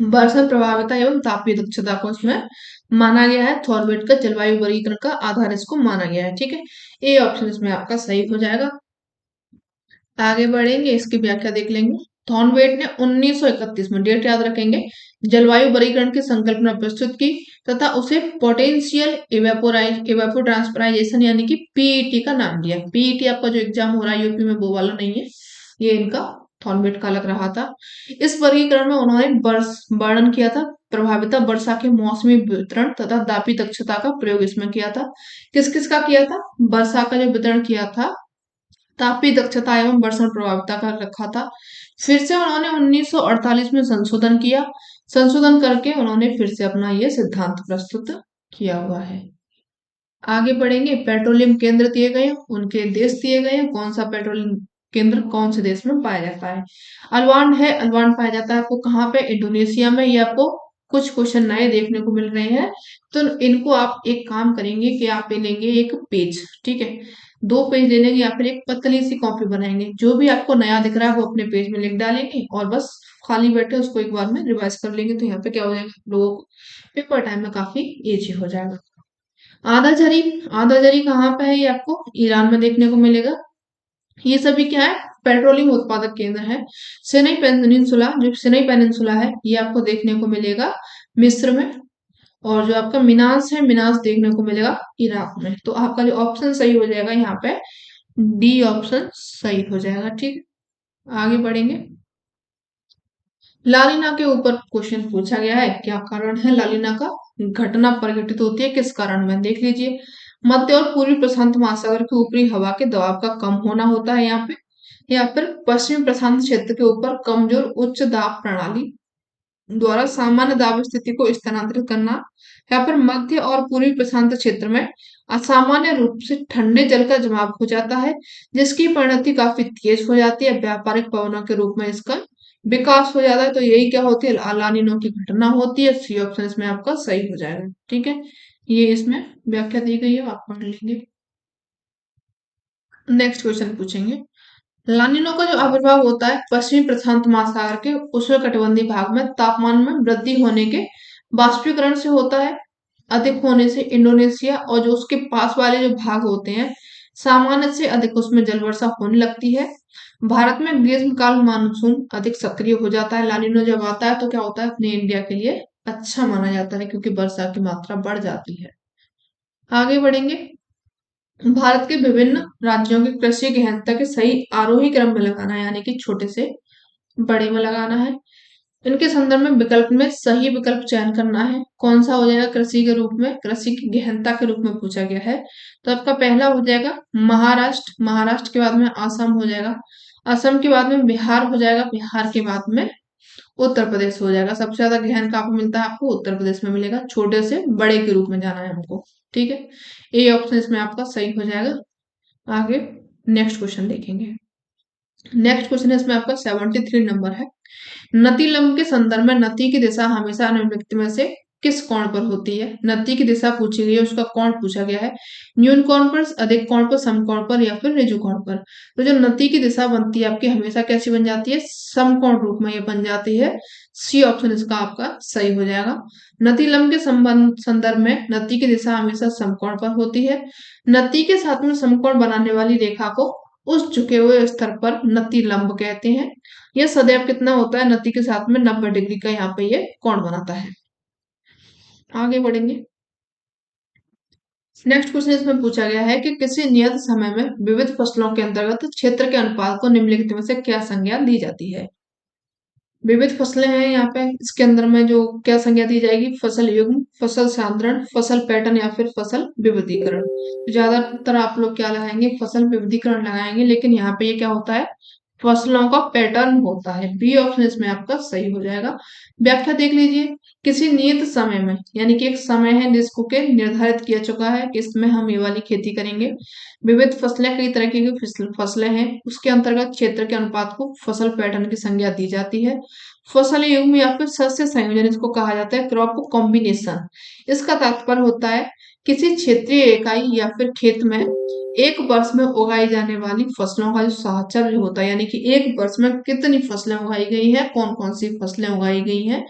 वर्षा प्रभाविता एवं तापीय दक्षता को इसमें माना गया है। थॉर्नवेट का जलवायु वर्गीकरण का आधार इसको माना गया है। ठीक है। ए ऑप्शन इसमें आपका सही हो जाएगा। आगे बढ़ेंगे, इसकी व्याख्या देख लेंगे। थॉर्नवेट ने 1931 में, डेट याद रखेंगे, जलवायु वर्गीकरण की संकल्पना प्रस्तुत की तथा उसे पोटेंशियल इवेपो ट्रांसपराइजेशन यानी कि पीईटी का नाम दिया। पीईटी आपका जो एग्जाम हो रहा है यूपी में वो वाला नहीं है, ये इनका थॉर्नवेट का लग रहा था। इस वर्गीकरण में उन्होंने वर्णन किया था प्रभाविता वर्षा के मौसमी वितरण तथा दापी दक्षता का प्रयोग इसमें किया था। किस किस का किया था? वर्षा का जो वितरण किया था, तापी दक्षता एवं वर्षण प्रभाविता का रखा था। फिर से उन्होंने 1948 में संशोधन किया, संशोधन करके उन्होंने फिर से अपना ये सिद्धांत प्रस्तुत किया हुआ है। आगे बढ़ेंगे। पेट्रोलियम केंद्र दिए गए हैं, उनके देश दिए गए हैं, कौन सा पेट्रोलियम केंद्र कौन से देश में पाया जाता है? अल्वान है, अल्वान पाया जाता है आपको कहाँ पे? इंडोनेशिया में। ये आपको कुछ क्वेश्चन नए देखने को मिल रहे हैं, तो इनको आप एक काम करेंगे कि आप ले लेंगे एक पेज। ठीक है। 2 पेज ले लेंगे या फिर एक पतली सी कॉपी बनाएंगे, जो भी आपको नया दिख रहा है वो अपने पेज में लिख डालेंगे और बस खाली बैठे उसको एक बार में रिवाइज कर लेंगे, तो यहाँ पे क्या हो जाएगा, लोगों को पेपर टाइम में काफी इजी हो जाएगा। आधा झरी, आधा झरी कहाँ पे है? ये आपको ईरान में देखने को मिलेगा। ये सभी क्या है? पेट्रोलियम उत्पादक केंद्र है। सिनाई पेनिनसुला, जो सिनाई पेनिनसुला है, ये आपको देखने को मिलेगा मिस्र में। और जो आपका मिनास है, मिनास देखने को मिलेगा इराक में। तो आपका जो ऑप्शन सही हो जाएगा यहाँ पे, डी ऑप्शन सही हो जाएगा। ठीक, आगे बढ़ेंगे। लालिना के ऊपर क्वेश्चन पूछा गया है, क्या कारण है लालिना का? घटना परिघटित होती है किस कारण में? देख लीजिए, मध्य और पूर्वी प्रशांत महासागर के ऊपरी हवा के दबाव का कम होना होता है यहाँ पे, या फिर पश्चिमी प्रशांत क्षेत्र के ऊपर कमजोर उच्च दाब प्रणाली द्वारा सामान्य दाब स्थिति को स्थानांतरित करना, या फिर मध्य और पूर्वी प्रशांत क्षेत्र में असामान्य रूप से ठंडे जल का जमाव हो जाता है, जिसकी परिणति काफी तेज हो जाती है, व्यापारिक पवनों के रूप में इसका विकास हो जाता है। तो यही क्या होती है? लानिनो की घटना होती है। सी ऑप्शन इसमें आपका सही हो जाएगा। ठीक है, ये इसमें व्याख्या दी गई है, आप पढ़ लेंगे। नेक्स्ट क्वेश्चन पूछेंगे। लानिनो का जो आविर्भाव होता है पश्चिमी प्रशांत महासागर के उष्णकटिबंधीय भाग में तापमान में वृद्धि होने के बाष्पीकरण से होता है। अधिक होने से इंडोनेशिया और जो उसके पास वाले जो भाग होते हैं, सामान्य से अधिक उसमें जल वर्षा होने लगती है। भारत में ग्रीष्मकाल मानसून अधिक सक्रिय हो जाता है। लानिनो जब आता है तो क्या होता है? अपने इंडिया के लिए अच्छा माना जाता है, क्योंकि वर्षा की मात्रा बढ़ जाती है। आगे बढ़ेंगे। भारत के विभिन्न राज्यों की कृषि गहनता के सही आरोही क्रम में लगाना है, यानी कि छोटे से बड़े में लगाना है। इनके संदर्भ में विकल्प में सही विकल्प चयन करना है। कौन सा हो जाएगा? कृषि के रूप में, कृषि की गहनता के रूप में पूछा गया है। तो आपका पहला हो जाएगा महाराष्ट्र, महाराष्ट्र के बाद में असम हो जाएगा, असम के बाद में बिहार हो जाएगा, बिहार के बाद में उत्तर प्रदेश हो जाएगा। सबसे ज्यादा गहन कहाँ पे मिलता है? आपको उत्तर प्रदेश में मिलेगा। छोटे से बड़े के रूप में जाना है हमको। ठीक है, ए ऑप्शन इसमें आपका सही हो जाएगा। आगे नेक्स्ट क्वेश्चन देखेंगे। नेक्स्ट क्वेश्चन इसमें आपका 73 नंबर है। नति लंब के संदर्भ में नति की दिशा हमेशा निम्नलिखित में से किस कोण पर होती है? नति की दिशा पूछी गई है, उसका कोण पूछा गया है। न्यून कोण पर, अधिक कोण पर, समकोण पर, या फिर ऋजु कोण पर। तो जो नति की दिशा बनती है आपकी, हमेशा कैसी बन जाती है? समकोण रूप में ये बन जाती है। सी ऑप्शन इसका आपका सही हो जाएगा। नति लंब के संबंध संदर्भ में नति की दिशा हमेशा समकोण पर होती है। नति के साथ में समकोण बनाने वाली रेखा को उस झुके हुए स्तर पर नति लंब कहते हैं। यह सदैव कितना होता है? नति के साथ में 90 डिग्री का यहाँ पे ये कोण बनाता है। आगे बढ़ेंगे। नेक्स्ट क्वेश्चन इसमें पूछा गया है कि किसी नियत समय में विविध फसलों के अंतर्गत क्षेत्र के अनुपात को निम्नलिखित में से क्या संज्ञा दी जाती है? विविध फसलें हैं यहाँ पे, इसके अंदर में जो क्या संज्ञा दी जाएगी? फसल युग्म, फसल सांद्रण, फसल पैटर्न, या फिर फसल विविधीकरण। ज्यादातर आप लोग क्या लगाएंगे? फसल विविधीकरण लगाएंगे, लेकिन यहाँ पे ये क्या होता है? फसलों का पैटर्न होता है। बी ऑप्शन इसमें आपका सही हो जाएगा। व्याख्या देख लीजिए। किसी नियत समय में, यानी कि एक समय है जिसको के निर्धारित किया चुका है कि इसमें हम ये वाली खेती करेंगे। विविध फसलें, कई तरह की फसलें हैं, उसके अंतर्गत क्षेत्र के अनुपात को फसल पैटर्न की संज्ञा दी जाती है। फसल युग्म या फिर सस्य संयोजन इसको कहा जाता है, क्रॉप कॉम्बिनेशन। इसका तात्पर्य होता है किसी क्षेत्रीय इकाई या फिर खेत में एक वर्ष में उगाई जाने वाली फसलों का जो साहचर्य होता है, यानी कि एक वर्ष में कितनी फसलें उगाई गई है, कौन कौन सी फसलें उगाई गई हैं,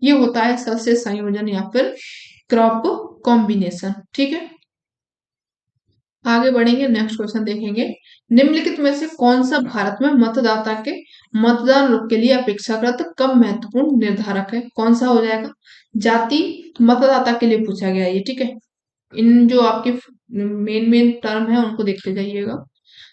ये होता है सस्य संयोजन या फिर क्रॉप कॉम्बिनेशन। ठीक है, आगे बढ़ेंगे। नेक्स्ट क्वेश्चन देखेंगे। निम्नलिखित में से कौन सा भारत में मतदाता के मतदान के लिए अपेक्षाकृत कम महत्वपूर्ण निर्धारक है? कौन सा हो जाएगा? जाति मतदाता के लिए पूछा गया है ये। ठीक है, इन जो आपके मेन मेन टर्म है उनको देखते जाइएगा।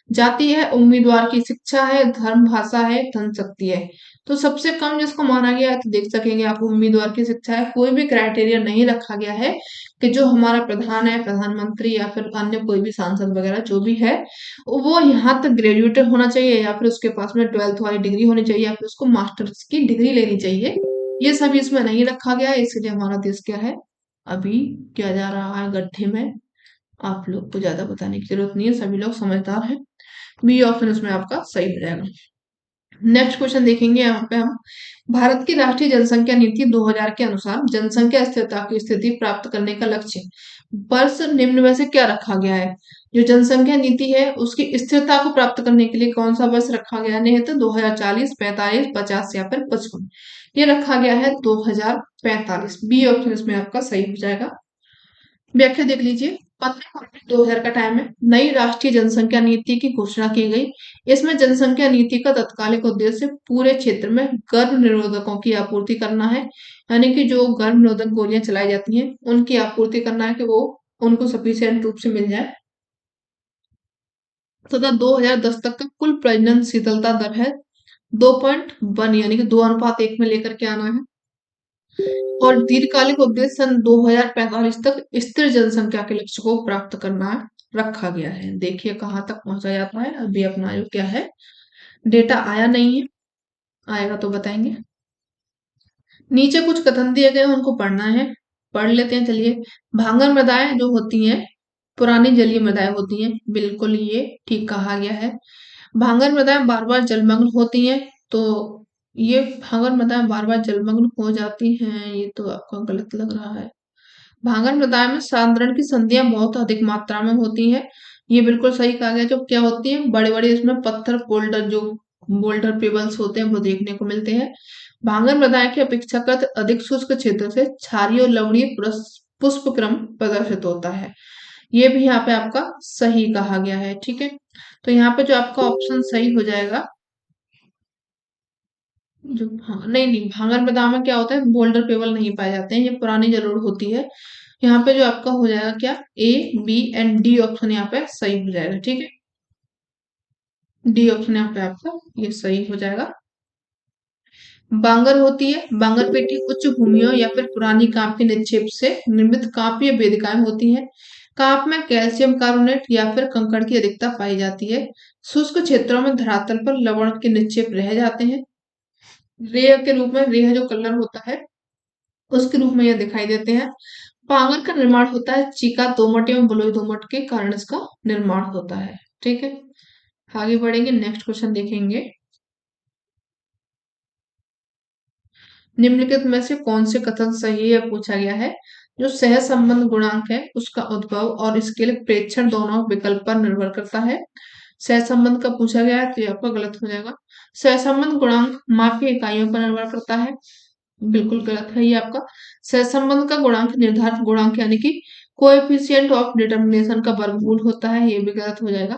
जाति है, उम्मीदवार की शिक्षा है, धर्म, भाषा है, धन शक्ति है। तो सबसे कम जिसको माना गया है, तो देख सकेंगे आप, उम्मीदवार की शिक्षा है। कोई भी क्राइटेरिया नहीं रखा गया है कि जो हमारा प्रधान है, प्रधानमंत्री या फिर अन्य कोई भी सांसद वगैरह जो भी है, वो यहाँ तक ग्रेजुएटेड होना चाहिए, या फिर उसके पास में 12th वाली डिग्री होनी चाहिए, या फिर उसको मास्टर्स की डिग्री लेनी चाहिए। ये सभी इसमें नहीं रखा गया है, इसलिए हमारा देश क्या है, अभी क्या जा रहा है गड्ढे में। आप लोग को ज्यादा बताने की जरूरत नहीं है, सभी लोग समझदार हैं। बी ऑप्शन इसमें आपका सही हो जाएगा। नेक्स्ट क्वेश्चन देखेंगे यहाँ पे हम। भारत की राष्ट्रीय जनसंख्या नीति 2000 के अनुसार जनसंख्या स्थिरता की स्थिति प्राप्त करने का लक्ष्य वर्ष निम्न में से क्या रखा गया है? जो जनसंख्या नीति है उसकी स्थिरता को प्राप्त करने के लिए कौन सा वर्ष रखा गया है? तो 2040, 45, 50 या फिर 55। ये रखा गया है 2045। बी ऑप्शन इसमें आपका सही हो जाएगा। व्याख्या देख लीजिए। 15 फरवरी 2000 का टाइम है। नई राष्ट्रीय जनसंख्या नीति की घोषणा की गई। इसमें जनसंख्या नीति का तत्कालिक उद्देश्य पूरे क्षेत्र में गर्भ निरोधकों की आपूर्ति करना है, यानी कि जो गर्भ निरोधक गोलियां चलाई जाती हैं उनकी आपूर्ति करना है कि वो उनको सफिशियंट रूप से मिल जाए। तथा 2010 तक का कुल प्रजनन शीतलता दर है 2.1, यानी कि 2:1 में लेकर के आना है। और दीर्घकालिक उद्देश्य सन 2045 तक स्थिर जनसंख्या के लक्ष्य को प्राप्त करना रखा गया है। देखिए कहाँ तक पहुंचा जाता है। अभी अपना जो क्या है, डेटा आया नहीं है, आएगा तो बताएंगे। नीचे कुछ कथन दिए गए हैं, उनको पढ़ना है, पढ़ लेते हैं चलिए। भांगर मृदाएं जो होती हैं पुरानी जलीय मृदाएं होती हैं, बिल्कुल ये ठीक कहा गया है। भांगर मृदाएं बार बार जलमग्न होती हैं, तो ये भांगर मृदाएं बार बार जलमग्न हो जाती हैं, ये तो आपको गलत लग रहा है। भांगर मृदाएं में सांद्रण की संधियां बहुत अधिक मात्रा में होती हैं, ये बिल्कुल सही कहा गया। जो क्या होती है, बड़े बड़े इसमें पत्थर बोल्डर, जो बोल्डर पेबल्स होते हैं वो देखने को मिलते हैं। भांगर मृदाएं की अपेक्षाकृत अधिक शुष्क क्षेत्र से क्षारीय और लवणीय पुष्प क्रम प्रदर्शित होता है, ये भी यहाँ पे आपका सही कहा गया है। ठीक है, तो यहाँ पे जो आपका ऑप्शन सही हो जाएगा, जो हाँ, नहीं नहीं, भांगर मैदान में क्या होता है, बोल्डर पेबल नहीं पाए जाते हैं, ये पुरानी जरूर होती है। यहाँ पे जो आपका हो जाएगा क्या, A B and D option यहाँ पे सही हो जाएगा। ठीक है, डी ऑप्शन यहाँ पे आपका ये सही हो जाएगा। बांगर होती है, बांगर पेटी उच्च भूमियों या फिर पुरानी कांप के निक्षेप से निर्मित कांप या वेदिकाएं होती हैं। कांप में कैल्शियम कार्बोनेट या फिर कंकड़ की अधिकता पाई जाती है। शुष्क क्षेत्रों में धरातल पर लवण के निक्षेप रह जाते हैं। रेय के रूप में, रेय जो कलर होता है उसके रूप में यह दिखाई देते हैं। पांगर का निर्माण होता है चीका दोमट एवं बलुई दोमट के कारण इसका निर्माण होता है। ठीक है, आगे बढ़ेंगे, नेक्स्ट क्वेश्चन देखेंगे। निम्नलिखित में से कौन से कथन सही है पूछा गया है। जो सह संबंध गुणांक है उसका उद्भव और इसके लिए प्रेक्षण दोनों विकल्प पर निर्भर करता है। सह संबंध का पूछा गया है तो ये आपका गलत हो जाएगा। सह संबंध गुणांक मापी इकाइयों पर निर्भर करता है, बिल्कुल गलत है ये आपका। सहसंबंध का गुणांक निर्धारक गुणांक यानी कि कोएफिशिएंट ऑफ डिटर्मिनेशन का वर्गमूल होता है, ये भी गलत हो जाएगा।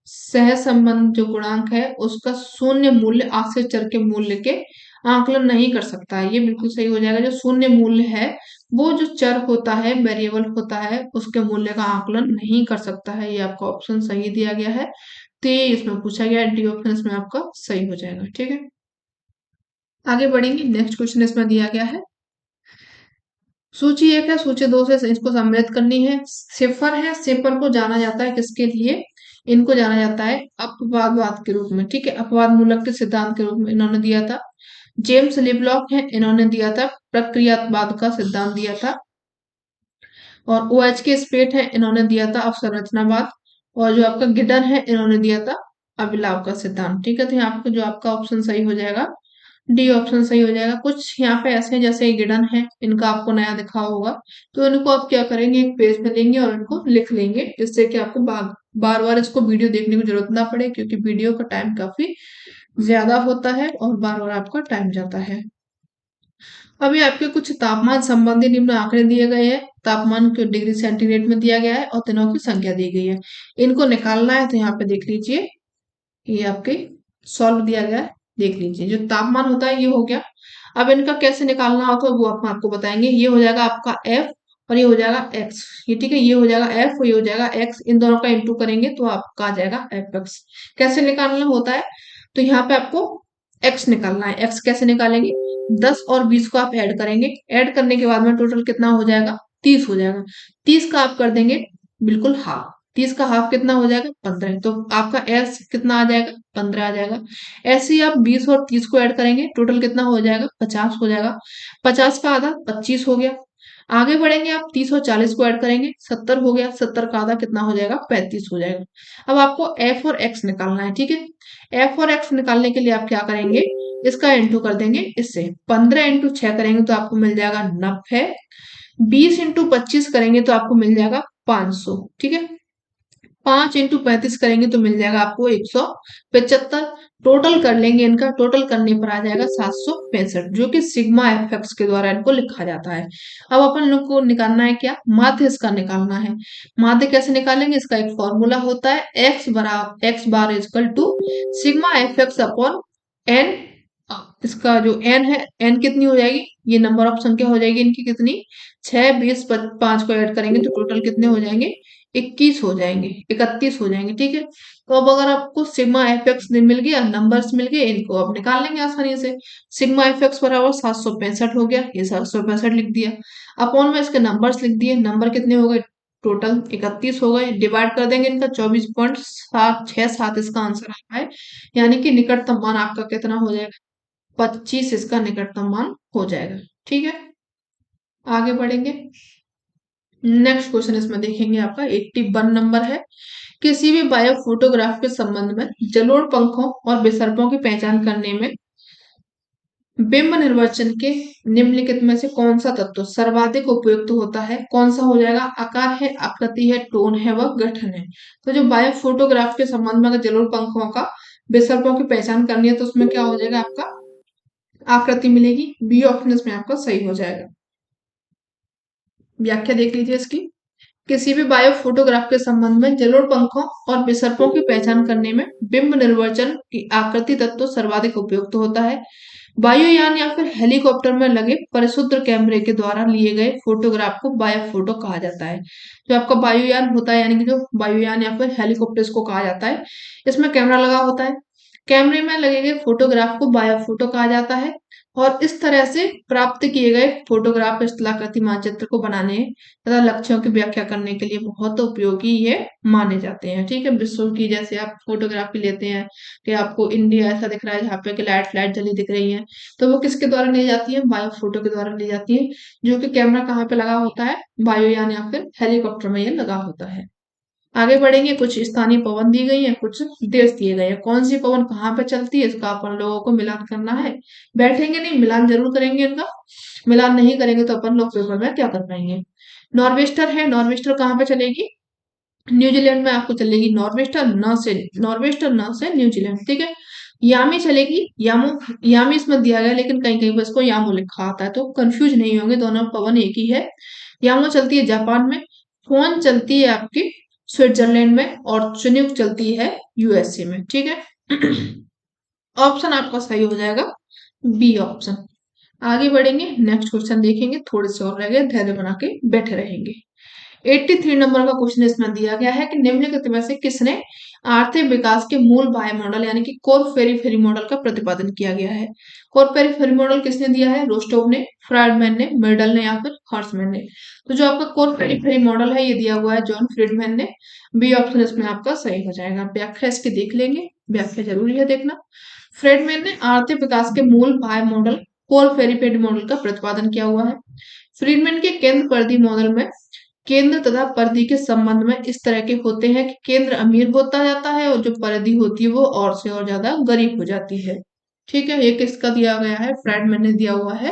सहसंबंध जो गुणांक है उसका शून्य मूल्य आश्रित चर के मूल्य के आकलन नहीं कर सकता है, ये बिल्कुल सही हो जाएगा। जो शून्य मूल्य है वो जो चर होता है, वेरिएबल होता है, उसके मूल्य का आकलन नहीं कर सकता है, ये आपका ऑप्शन सही दिया गया है। तो ये इसमें पूछा गया है, डी ऑप्शन इसमें आपका सही हो जाएगा। ठीक है, आगे बढ़ेंगे, नेक्स्ट क्वेश्चन इसमें दिया गया है। सूची 1 है, सूची 2 से इसको सम्मिलित करनी है। सिफर है, सिफर को जाना जाता है किसके लिए, इनको जाना जाता है अपवादवाद के रूप में। ठीक है, अपवाद मूलक के सिद्धांत के रूप में इन्होंने दिया था। जेम्स लिबलॉक है, इन्होंने दिया था प्रक्रियावाद का सिद्धांत दिया था। और ओ एच के स्पेट है, इन्होंने दिया था अवसंरचनावाद। और जो आपका गिडन है, इन्होंने दिया था अभिलाव का सिद्धांत। ठीक है, तो यहाँ पे जो आपका ऑप्शन सही हो जाएगा, डी ऑप्शन सही हो जाएगा। कुछ यहाँ पे ऐसे हैं जैसे गिडन है, इनका आपको नया दिखा होगा, तो इनको आप क्या करेंगे, एक पेज में लेंगे और इनको लिख लेंगे, जिससे कि आपको बार बार इसको वीडियो देखने की जरूरत ना पड़े, क्योंकि वीडियो का टाइम काफी ज्यादा होता है और बार बार आपका टाइम जाता है। अभी आपके कुछ तापमान संबंधी निम्न आंकड़े दिए गए हैं। तापमान को डिग्री सेंटीग्रेड में दिया गया है और दिनों की संख्या दी गई है, इनको निकालना है। तो यहाँ पे देख लीजिए, ये आपके सॉल्व दिया गया है, देख लीजिए। जो तापमान होता है ये हो गया। अब इनका कैसे निकालना होता है वो हम आपको बताएंगे। ये हो जाएगा आपका एफ और ये हो जाएगा एक्स, ये ठीक है, ये हो जाएगा एफ और ये हो जाएगा एक्स, इन दोनों का इंटू करेंगे तो आपका आ जाएगा एफ एक्स। कैसे निकालना होता है, तो यहाँ पे आपको एक्स निकालना है। एक्स कैसे निकालेंगे, 10 और 20 को आप ऐड करेंगे, ऐड करने के बाद में टोटल कितना हो जाएगा, 30 हो जाएगा। 30 का आप कर देंगे बिल्कुल हाफ, 30 का हाफ कितना हो जाएगा, 15, तो आपका एस कितना आ जाएगा, 15 आ जाएगा। ऐसे ही आप 20 और 30 को ऐड करेंगे, टोटल कितना हो जाएगा, 50 हो जाएगा। 50 का आधा 25 हो गया। आगे बढ़ेंगे, आप 30 और 40 को ऐड करेंगे, 70 हो गया। 70 का आधा कितना हो जाएगा, 35 हो जाएगा। अब आपको एफ और एक्स निकालना है। ठीक है, एफ और एक्स निकालने के लिए आप क्या करेंगे, इसका इंटू कर देंगे इससे। 15 इंटू 6 करेंगे तो आपको मिल जाएगा 90। 20 इंटू 25 करेंगे तो आपको मिल जाएगा 500। ठीक है, 5 इंटू 35 करेंगे तो मिल जाएगा आपको 175। टोटल कर लेंगे, इनका टोटल करने पर आ जाएगा 765, जो कि सिग्मा एफएक्स के द्वारा इनको लिखा जाता है। अब अपन लोग को निकालना है क्या, माध्य इसका निकालना है। माध्य कैसे निकालेंगे, इसका एक फॉर्मूला होता है, x bar is equal to sigma fx upon n. इसका जो एन है, एन कितनी हो जाएगी, ये नंबर ऑफ संख्या हो जाएगी इनकी कितनी, 6, 20, 5 को ऐड करेंगे तो टोटल कितने हो जाएंगे, 21 हो जाएंगे, 31 हो जाएंगे। ठीक है, तो अब अगर आपको सिग्मा एफ एक्स मिल गया, नंबर्स मिल गए, इनको आप निकाल लेंगे आसानी से। सिग्मा एफ एक्स बराबर 765 हो गया, ये 765 लिख दिया। अपॉन में इसके नंबर्स लिख दिए, नंबर कितने हो गए, टोटल 31 हो गए। डिवाइड कर देंगे इनका 24.767 इसका आंसर आता है, यानी कि निकटतम मान आपका कितना हो जाएगा, 25 इसका निकटतम मान हो जाएगा। ठीक है, आगे बढ़ेंगे। नेक्स्ट क्वेश्चन इसमें देखेंगे आपका 81 नंबर है। किसी भी बायो फोटोग्राफ के संबंध में जलोढ़ पंखों और विसर्पों की पहचान करने में बिंब निर्वचन के निम्नलिखित में से कौन सा तत्व सर्वाधिक उपयुक्त होता है, कौन सा हो जाएगा, आकार है, आकृति है, टोन है, व गठन है। तो जो बायो फोटोग्राफ के संबंध में अगर जलोढ़ पंखों का विसर्पों की पहचान करनी है तो उसमें क्या हो जाएगा, आपका आकृति मिलेगी। बी ऑप्शन इसमें आपका सही हो जाएगा। व्याख्या देख लीजिए इसकी। किसी भी बायो फोटोग्राफ के संबंध में जलोढ़ पंखों और विसर्पों की पहचान करने में बिंब निर्वचन की आकृति तत्व सर्वाधिक उपयुक्त होता है। वायुयान या फिर हेलीकॉप्टर में लगे परिशुद्ध कैमरे के द्वारा लिए गए फोटोग्राफ को बायो फोटो कहा जाता है। जो आपका वायुयान होता है, यानी कि जो वायुयान या फिर हेलीकॉप्टर को कहा जाता है, इसमें कैमरा लगा होता है, कैमरे में लगे गए फोटोग्राफ को बायो फोटो कहा जाता है। और इस तरह से प्राप्त किए गए फोटोग्राफ स्थलाकृति मानचित्र को बनाने तथा लक्ष्यों की व्याख्या करने के लिए बहुत उपयोगी ये माने जाते हैं। ठीक है, विश्व की जैसे आप फोटोग्राफी लेते हैं कि आपको इंडिया ऐसा दिख रहा है जहाँ पे कि लाइट लाइट जली दिख रही है, तो वो किसके द्वारा ली जाती है, बायो फोटो के द्वारा ली जाती है, जो कि कैमरा कहाँ पे लगा होता है, वायुयान या फिर हेलीकॉप्टर में ये लगा होता है। आगे बढ़ेंगे, कुछ स्थानीय पवन दी गई है, कुछ देश दिए गए हैं। कौन सी पवन कहाँ पे चलती है, इसका अपन लोगों को मिलान करना है। बैठेंगे नहीं, मिलान जरूर करेंगे इनका। मिलान नहीं करेंगे तो अपन लोग पेपर में क्या कर पाएंगे। नॉर्वेस्टर है, नॉर्वेस्टर कहाँ पे चलेगी, न्यूजीलैंड में आपको चलेगी नॉर्वेस्टर, न से न्यूजीलैंड। ठीक है, यामी चलेगी, यामो, यामी इसमें दिया गया लेकिन कहीं कहीं पर इसको यामो लिखा आता है, तो कंफ्यूज नहीं होंगे, दोनों पवन एक ही है। यामो चलती है जापान में, फोन चलती है आपकी स्विट्जरलैंड में, और चिन्यूक चलती है यूएसए में। ठीक है, ऑप्शन आपका सही हो जाएगा बी ऑप्शन। आगे बढ़ेंगे, नेक्स्ट क्वेश्चन देखेंगे, थोड़े से और रह गए, धैर्य बना के बैठे रहेंगे। 83 नंबर का क्वेश्चन इसमें दिया गया है कि निम्नलिखित में से किसने आर्थिक विकास के मूल बाह्य मॉडल यानी कि कोर पेरिफेरी मॉडल का प्रतिपादन किया गया है। कोर पेरिफेरी मॉडल किसने दिया है, रोस्टोव ने, फ्राइडमैन ने, मेडल ने, या फिर हॉर्समैन ने। तो जो आपका कोर पेरिफेरी मॉडल है ये दिया हुआ है जॉन फ्रीडमैन ने। बी ऑप्शन इसमें आपका सही हो जाएगा। व्याख्या इसकी देख लेंगे, व्याख्या जरूरी है देखना। फ्रेडमैन ने आर्थिक विकास के मूल बाह्य मॉडल कोर पेरिफेरी मॉडल का प्रतिपादन किया हुआ है। फ्रीडमैन के केंद्र परिधि मॉडल में केंद्र तथा परिधि के संबंध में इस तरह के होते हैं कि केंद्र अमीर होता जाता है और जो परिधि होती है वो और से और ज्यादा गरीब हो जाती है। ठीक है, ये किसका दिया गया है, फ्राइडमैन ने दिया हुआ है।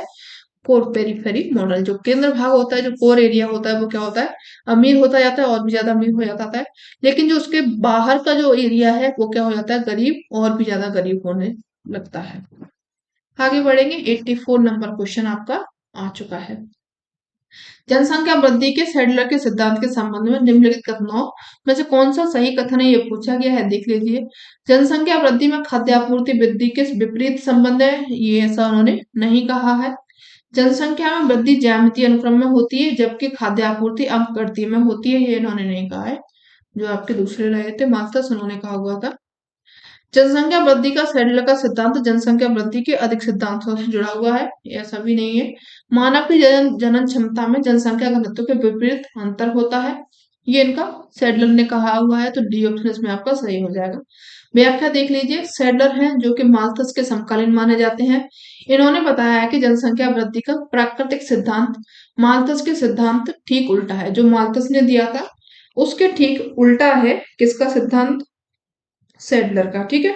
कोर पेरिफेरी मॉडल, जो केंद्र भाग होता है, जो कोर एरिया होता है, वो क्या होता है, अमीर होता जाता है और भी ज्यादा अमीर हो जाता है, लेकिन जो उसके बाहर का जो एरिया है वो क्या हो जाता है, गरीब और भी ज्यादा गरीब होने लगता है। आगे बढ़ेंगे, 84 नंबर क्वेश्चन आपका आ चुका है। जनसंख्या वृद्धि के सैडलर के सिद्धांत के संबंध में निम्नलिखित कथनों में से कौन सा सही कथन है, ये पूछा गया है, देख लीजिए। जनसंख्या वृद्धि में खाद्य आपूर्ति वृद्धि के विपरीत संबंध है, ये ऐसा उन्होंने नहीं कहा है। जनसंख्या में वृद्धि ज्यामितीय अनुक्रम में होती है जबकि खाद्य आपूर्ति अंकगणितीय में होती है, ये इन्होंने नहीं कहा है। जो आपके दूसरे रहे थे मास्टर्स, उन्होंने कहा हुआ था। जनसंख्या वृद्धि का सैडलर का सिद्धांत जनसंख्या वृद्धि के अधिक सिद्धांतों से जुड़ा हुआ है, ऐसा भी नहीं है। मानव की जनन क्षमता में जनसंख्या घनत्व के विपरीत अंतर होता है, ये इनका सैडलर ने कहा हुआ है, तो डी ऑप्शन इसमें आपका सही हो जाएगा। व्याख्या देख लीजिए, सैडलर हैं जो कि माल्थस के समकालीन माने जाते हैं। इन्होंने बताया है कि जनसंख्या वृद्धि का प्राकृतिक सिद्धांत माल्थस के सिद्धांत ठीक उल्टा है। जो माल्थस ने दिया था उसके ठीक उल्टा है किसका सिद्धांत, सैडलर का। ठीक है,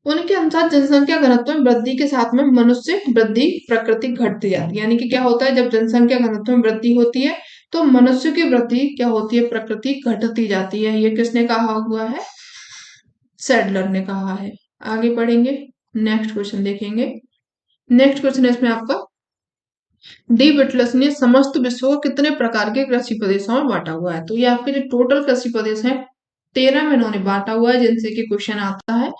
उनके अनुसार जनसंख्या घनत्व में वृद्धि के साथ में मनुष्य वृद्धि प्रकृति घटती जाती है, यानी कि क्या होता है, जब जनसंख्या घनत्व में वृद्धि होती है तो मनुष्य की वृद्धि क्या होती है, प्रकृति घटती जाती है। ये किसने कहा हुआ है, सैडलर ने कहा है। आगे बढ़ेंगे, नेक्स्ट क्वेश्चन देखेंगे। नेक्स्ट क्वेश्चन है इसमें आपका, डी विटलस ने समस्त विश्व को कितने प्रकार के कृषि प्रदेशों में बांटा हुआ है? तो ये आपके जो टोटल कृषि प्रदेश हैं 13 में इन्होंने बांटा हुआ है, जिनसे कि क्वेश्चन आता है।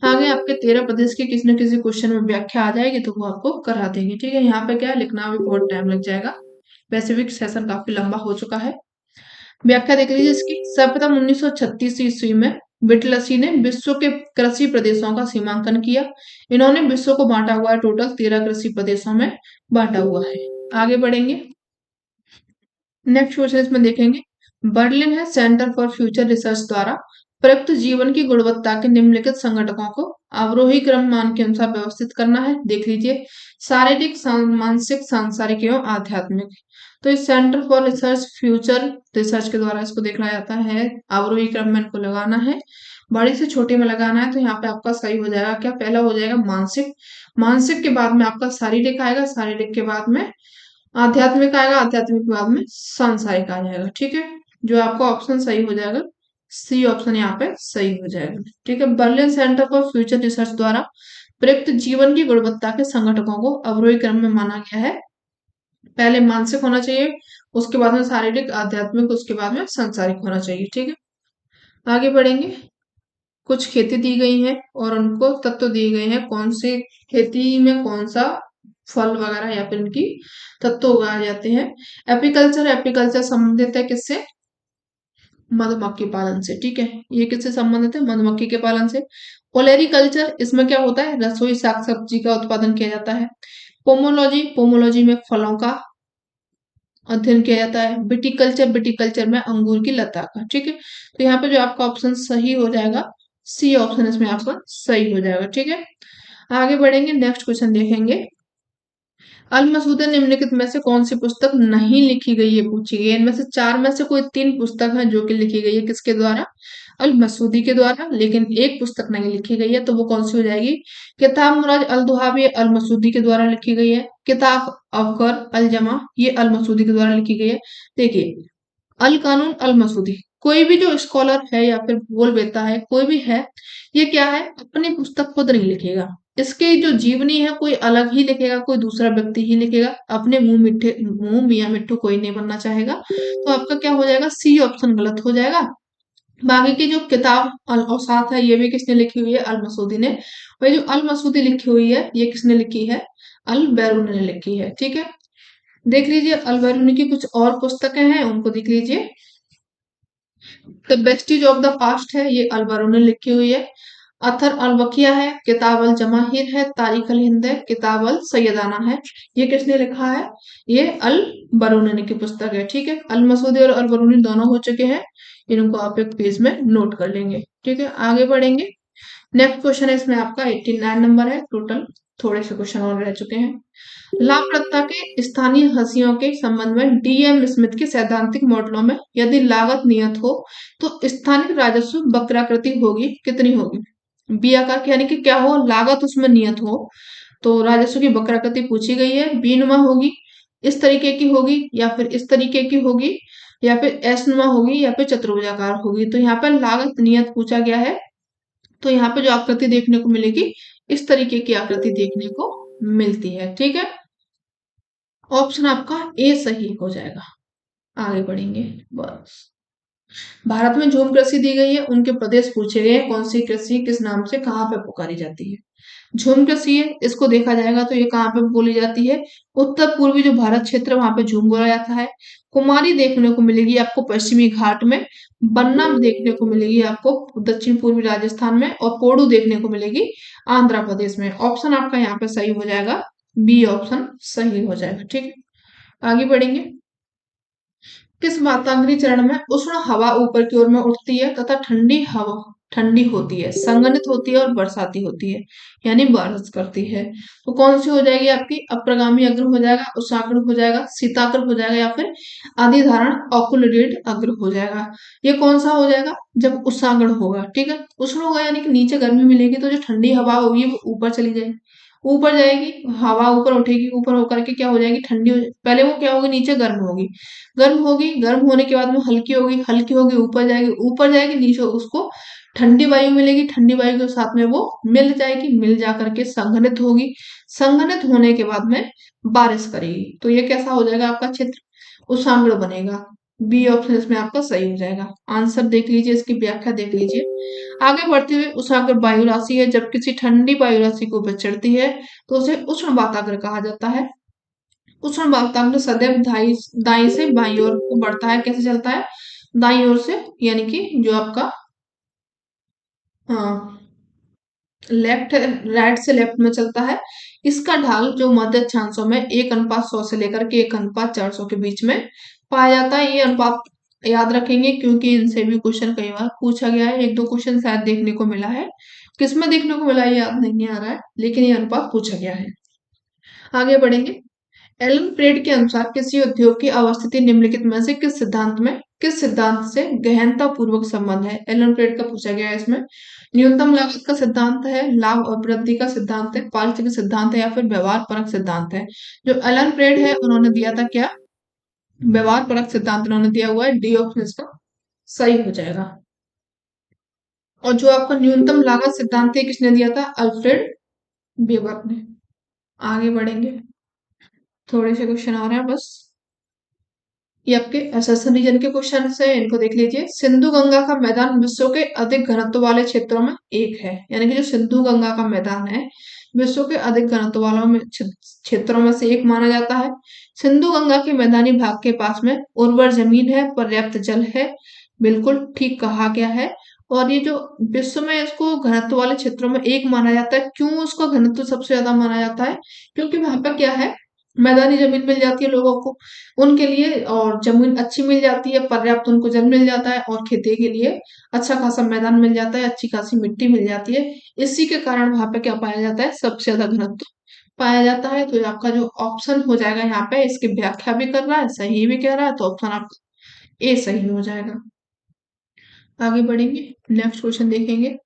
आगे आपके 13 प्रदेश के किसी न किसी क्वेश्चन में व्याख्या आ जाएगी तो वो आपको करा देंगे। ठीक है, यहाँ पे क्या है, लिखना भी बहुत टाइम लग जाएगा, वैसे भी सेशन काफी लंबा हो चुका है। व्याख्या देख लीजिए इसकी। सर्वप्रथम 1936 ईस्वी में विटलसी ने विश्व के कृषि प्रदेशों का सीमांकन किया। इन्होंने विश्व को बांटा हुआ है, टोटल 13 कृषि प्रदेशों में बांटा हुआ है। आगे बढ़ेंगे, नेक्स्ट क्वेश्चन इसमें देखेंगे, बर्लिन है सेंटर फॉर फ्यूचर रिसर्च द्वारा प्रयुक्त जीवन की गुणवत्ता के निम्नलिखित संगठकों को अवरोही क्रम मान के अनुसार व्यवस्थित करना है। देख लीजिए, शारीरिक, मानसिक, सांसारिक एवं आध्यात्मिक। तो इस centre for research future research के द्वारा इसको देखा जाता है, अवरोही क्रम में इनको लगाना है, बड़ी से छोटे में लगाना है। तो यहाँ पे आपका सही हो जाएगा क्या, पहला हो जाएगा मानसिक, मानसिक के बाद में आपका शारीरिक आएगा, शारीरिक के बाद में आध्यात्मिक आएगा, आध्यात्मिक के बाद में सांसारिक आ जाएगा। ठीक है, जो आपका ऑप्शन सही हो जाएगा, सी ऑप्शन यहाँ पे सही हो जाएगा। ठीक है, Berlin centre for future research द्वारा प्रयुक्त जीवन की गुणवत्ता के संगठकों को अवरोही क्रम में माना गया है। पहले मानसिक होना चाहिए, उसके बाद में शारीरिक, आध्यात्मिक, उसके बाद में सांसारिक होना चाहिए। ठीक है, आगे बढ़ेंगे। कुछ खेती दी गई है और उनको तत्व दिए गए हैं, कौन से खेती में कौन सा फल वगैरह या फिर इनकी तत्व उगाए जाते हैं। एपीकल्चर, एपीकल्चर संबंधित है किससे, मधुमक्खी पालन से। ठीक है, ये किससे संबंधित है, मधुमक्खी के पालन से। ओलेरिकल्चर, इसमें क्या होता है, रसोई साग सब्जी का उत्पादन किया जाता है। पोमोलॉजी, पोमोलॉजी में फलों का अध्ययन किया जाता है। विटिकल्चर, विटिकल्चर में अंगूर की लता का। ठीक है, तो यहाँ पे जो आपका ऑप्शन सही हो जाएगा, सी ऑप्शन इसमें आपका सही हो जाएगा। ठीक है, आगे बढ़ेंगे, नेक्स्ट क्वेश्चन देखेंगे। अल मसूदा निम्नलिखित में से कौन सी पुस्तक नहीं लिखी गई है, पूछी गई है। इनमें से चार में से कोई तीन पुस्तक है जो कि लिखी गई है किसके द्वारा, अल मसूदी के द्वारा, लेकिन एक पुस्तक नहीं लिखी गई है। तो वो कौन सी हो जाएगी, किताब मुराज अल दुहाबी अल मसूदी के द्वारा लिखी गई है। किताब अफकर अल जमा, ये अल मसूदी के द्वारा लिखी गई है। देखिए, अल कानून अल मसूदी, कोई भी जो स्कॉलर है या फिर भूगोल वेत्ता है, कोई भी है, ये क्या है, अपनी पुस्तक खुद नहीं लिखेगा। इसकी जो जीवनी है कोई अलग ही लिखेगा, कोई दूसरा व्यक्ति ही लिखेगा। अपने मुंह मियाँ मिट्ठू कोई नहीं बनना चाहेगा। तो आपका क्या हो जाएगा, सी ऑप्शन गलत हो जाएगा। बाकी की जो किताब अल औसात है, ये भी किसने लिखी हुई है, अल मसूदी ने। वही जो अल मसूदी लिखी हुई है, ये किसने लिखी है, अल बैरूनी ने लिखी है। ठीक है, देख लीजिए अल बैरूनी की कुछ और पुस्तकें हैं, उनको देख लीजिए। The Vestige of the past है, ये अल बैरूनी ने लिखी हुई है। अथर अल वकिया है, किताब अल जमाहिर है, तारीख अल हिंद है, किताब अल सैयदाना है, ये किसने लिखा है, ये अल बरूनी की पुस्तक है। ठीक है, अल मसूदी और अल बरूनी दोनों हो चुके हैं, इनको आप एक पेज में नोट कर लेंगे। ठीक है, आगे बढ़ेंगे। नेक्स्ट क्वेश्चन है इसमें आपका 89 नंबर है, टोटल थोड़े से क्वेश्चन और रह चुके हैं। लाभप्रदता के स्थानीय हंसियों के संबंध में डीएम स्मिथ के सैद्धांतिक मॉडलों में यदि लागत नियत हो तो स्थानिक राजस्व वक्राकृति होगी, कितनी होगी, बी आकार की, यानी कि क्या हो, लागत उसमें नियत हो तो राजस्व की वक्राकृति पूछी गई है। बी नुमा होगी, इस तरीके की होगी, या फिर इस तरीके की होगी, या फिर एस नुमा होगी, या फिर चतुर्भुजाकार होगी। तो यहाँ पर लागत नियत पूछा गया है, तो यहाँ पे जो आकृति देखने को मिलेगी, इस तरीके की आकृति देखने को मिलती है। ठीक है, ऑप्शन आपका ए सही हो जाएगा। आगे बढ़ेंगे, बस भारत में झूम कृषि दी गई है, उनके प्रदेश पूछे गए हैं, कौन सी कृषि किस नाम से कहाँ पे पुकारी जाती है। झूम कृषि है, इसको देखा जाएगा तो ये कहाँ पे बोली जाती है, उत्तर पूर्वी जो भारत क्षेत्र है वहां पे झूम बोला जाता है। कुमारी देखने को मिलेगी आपको पश्चिमी घाट में, बन्ना देखने को मिलेगी आपको दक्षिण पूर्वी राजस्थान में, और पोडू देखने को मिलेगी आंध्र प्रदेश में। ऑप्शन आपका यहाँ पे सही हो जाएगा, बी ऑप्शन सही हो जाएगा। ठीक है, आगे बढ़ेंगे। किस वातावरणीय चरण में उष्ण हवा ऊपर की ओर में उठती है तथा ठंडी हवा ठंडी होती है, संघनित होती है और बरसाती होती है, यानी बारिश करती है। तो कौन सी हो जाएगी आपकी, अप्रगामी अग्र हो जाएगा, उषाग्र हो जाएगा, शीताग्र हो जाएगा, या फिर आदि धारण ऑकुलरेट अग्र हो जाएगा। ये कौन सा हो जाएगा, जब उषाग्र होगा। ठीक है, उष्ण होगा यानी कि नीचे गर्मी मिलेगी, तो जो ठंडी हवा होगी वो ऊपर चली जाएगी, ऊपर जाएगी, हवा ऊपर उठेगी, ऊपर होकर के क्या हो जाएगी, ठंडी हो पहले वो क्या होगी, नीचे गर्म होगी, गर्म होगी, गर्म होने के बाद में हल्की होगी, हल्की होगी, ऊपर जाएगी, नीचे उसको ठंडी वायु मिलेगी, ठंडी वायु के साथ में वो मिल जाएगी, मिल जा करके संघनित होगी, संघनित होने के बाद में बारिश करेगी। तो ये कैसा हो जाएगा आपका क्षेत्र, उष्मांगण बनेगा। बी ऑप्शन इसमें आपका सही हो जाएगा। आंसर देख लीजिए, इसकी व्याख्या देख लीजिए। आगे बढ़ते हुए, उष्मागम वायु राशि है, जब किसी ठंडी वायु राशि को ऊपर चढ़ती है तो उसे उष्ण वाताग्र कहा जाता है। उष्ण वाताग्र सदैव दाई से बाई ओर को बढ़ता है। कैसे चलता है, दाई ओर से, यानी कि जो आपका हाँ लेफ्ट राइट से लेफ्ट में चलता है। इसका ढाल जो मध्य अक्षांशों में 1:100 से लेकर के 1:400 के बीच में पाया जाता है। ये अनुपात याद रखेंगे क्योंकि इनसे भी क्वेश्चन कई बार पूछा गया है। एक दो क्वेश्चन शायद देखने को मिला है, किसमें देखने को मिला है याद नहीं आ रहा है, लेकिन ये अनुपात पूछा गया है। आगे बढ़ेंगे। एलन प्रेड के अनुसार किसी उद्योग की अवस्थिति निम्नलिखित में से किस सिद्धांत से गहनता पूर्वक संबंध है। एलन प्रेड का पूछा गया है इसमें। न्यूनतम लागत का सिद्धांत है, लाभ और वृद्धि का सिद्धांत है, पारिस्थितिक सिद्धांत है, या फिर व्यवहार परक सिद्धांत है। जो एलन प्रेड है उन्होंने दिया था क्या, व्यवहार परक सिद्धांत उन्होंने दिया हुआ है। डी ऑप्शन इसका सही हो जाएगा। और जो आपका न्यूनतम लागत सिद्धांत है किसने दिया था, अल्फ्रेड वेबर ने। आगे बढ़ेंगे, थोड़े से क्वेश्चन आ रहे हैं बस, ये आपके एसएससी रीजन के क्वेश्चन है, इनको देख लीजिए। सिंधु गंगा का मैदान विश्व के अधिक घनत्व वाले क्षेत्रों में एक है, यानी कि जो सिंधु गंगा का मैदान है विश्व के अधिक घनत्व वालों में क्षेत्रों में से एक माना जाता है। सिंधु गंगा के मैदानी भाग के पास में उर्वर जमीन है, पर्याप्त जल है, बिल्कुल ठीक कहा गया है। और ये जो विश्व में इसको घनत्व वाले क्षेत्रों में एक माना जाता है, क्यों उसका घनत्व सबसे ज्यादा माना जाता है, क्योंकि वहां पर क्या है, मैदानी जमीन मिल जाती है लोगों को उनके लिए, और जमीन अच्छी मिल जाती है, पर्याप्त उनको जल मिल जाता है, और खेती के लिए अच्छा खासा मैदान मिल जाता है, अच्छी खासी मिट्टी मिल जाती है। इसी के कारण वहां पे क्या पाया जाता है, सबसे ज्यादा घनत्व पाया जाता है। तो ये आपका जो ऑप्शन हो जाएगा यहाँ पे, इसकी व्याख्या भी कर रहा है, सही भी कह रहा है, तो ऑप्शन आपका ए सही हो जाएगा। आगे बढ़ेंगे, नेक्स्ट क्वेश्चन देखेंगे।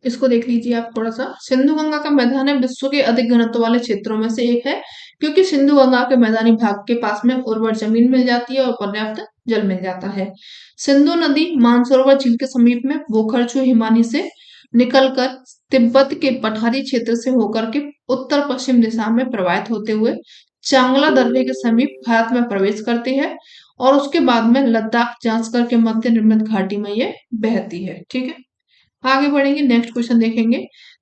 इसको देख लीजिए आप थोड़ा सा। सिंधु गंगा का मैदान है विश्व के अधिक घनत्व वाले क्षेत्रों में से एक है, क्योंकि सिंधु गंगा के मैदानी भाग के पास में उर्वर जमीन मिल जाती है और पर्याप्त जल मिल जाता है। सिंधु नदी मानसरोवर झील के समीप में बोखरछू हिमानी से निकलकर तिब्बत के पठारी क्षेत्र से होकर के उत्तर पश्चिम दिशा में प्रवाहित होते हुए चांगला दर्रे के समीप भारत में प्रवेश करती है, और उसके बाद में लद्दाख जांचकर के मध्य निर्मित घाटी में ये बहती है। ठीक है, आगे बढ़ेंगे, नेक्स्ट क्वेश्चन देखेंगे।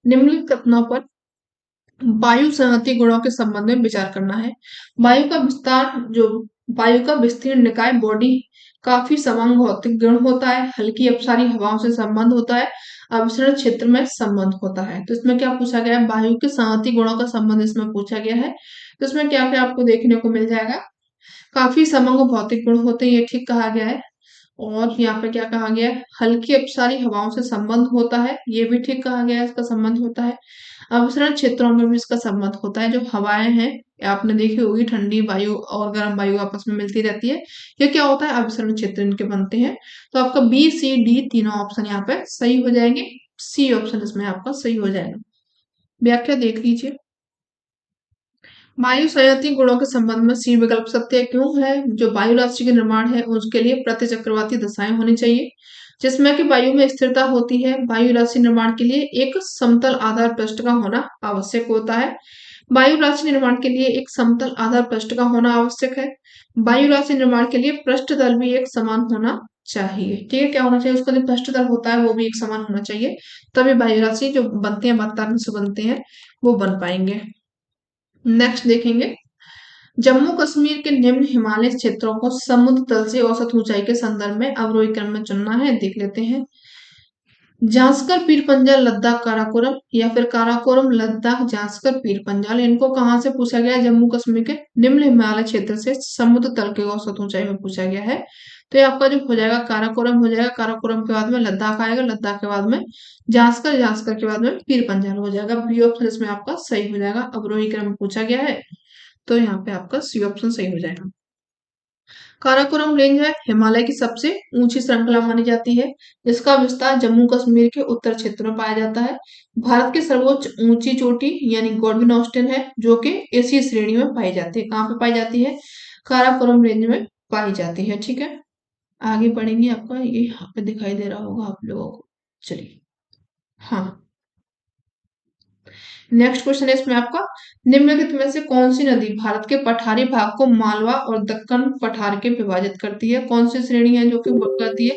निम्नलिखित कथनों पर वायु संहति गुणों के संबंध में विचार करना है। वायु का विस्तार, जो वायु का विस्तीर्ण निकाय बॉडी काफी समान भौतिक गुण होता है, हल्की अपसारी हवाओं से संबंध होता है, अवसरण क्षेत्र में संबंध होता है। तो इसमें क्या पूछा गया है, वायु के संहति गुणों का संबंध इसमें पूछा गया है। तो इसमें क्या क्या आपको देखने को मिल जाएगा, काफी समग्र भौतिक गुण होते हैं, ये ठीक कहा गया है। और यहाँ पे क्या कहा गया है, हल्की अपसारी हवाओं से संबंध होता है, ये भी ठीक कहा गया है, इसका संबंध होता है। अवसरण क्षेत्रों में भी इसका संबंध होता है। जो हवाएं हैं, आपने देखी होगी, ठंडी वायु और गर्म वायु आपस में मिलती रहती है, ये क्या होता है, अवसरण क्षेत्र इनके बनते हैं। तो आपका बी सी डी तीनों ऑप्शन यहाँ पे सही हो जाएंगे। सी ऑप्शन इसमें आपका सही हो जाएगा। व्याख्या देख लीजिए। वायु संहति गुणों के संबंध में सी विकल्प सत्य क्यों है। जो वायु राशि के निर्माण है उसके लिए प्रतिचक्रवाती दशाएं होनी चाहिए, जिसमें कि वायु में स्थिरता होती है। वायु राशि निर्माण के लिए एक समतल आधार पृष्ठ का होना आवश्यक होता है। वायु राशि निर्माण के लिए एक समतल आधार पृष्ठ का होना आवश्यक है। वायु राशि निर्माण के लिए पृष्ठ तल भी एक समान होना चाहिए। ठीक है, क्या होना चाहिए, उसका जो पृष्ठ तल होता है वो भी एक समान होना चाहिए, तभी वायु राशि जो बनते हैं, वातावरण से बनते हैं, वो बन पाएंगे। नेक्स्ट देखेंगे। जम्मू कश्मीर के निम्न हिमालय क्षेत्रों को समुद्र तल से औसत ऊंचाई के संदर्भ में अवरोही क्रम में चुनना है, देख लेते हैं। जांस्कर पीर पंजाल लद्दाख काराकोरम, या फिर काराकोरम लद्दाख जांस्कर पीर पंजाल, इनको कहाँ से पूछा गया है, जम्मू कश्मीर के निम्न हिमालय क्षेत्र से समुद्र तल के औसत ऊंचाई में पूछा गया है। तो ये आपका जो हो जाएगा काराकोरम हो जाएगा, काराकोरम के बाद में लद्दाख आएगा, लद्दाख के बाद में जांस्कर, जांस्कर के बाद में पीर पंजाल हो जाएगा। बी ऑप्शन इसमें आपका सही हो जाएगा, अवरोही क्रम में पूछा गया है, तो यहाँ पे आपका सी ऑप्शन सही हो जाएगा। काराकोरम रेंज है हिमालय की सबसे ऊंची श्रृंखला मानी जाती है, जिसका विस्तार जम्मू कश्मीर के उत्तर क्षेत्र में पाया जाता है। भारत की सर्वोच्च ऊंची चोटी यानी गॉडविन ऑस्टिन है, जो कि एशियाई श्रेणी में पाई जाती है। कहाँ पे पाई जाती है? काराकोरम रेंज में पाई जाती है। ठीक है, आगे बढ़ेंगे। आपका ये यहाँ पे दिखाई दे रहा होगा आप लोगों को। चलिए, हाँ, नेक्स्ट क्वेश्चन है इसमें आपका, निम्नलिखित में से कौन सी नदी भारत के पठारी भाग को मालवा और दक्कन पठार के विभाजित करती है? कौन सी श्रेणी है जो कि करती है?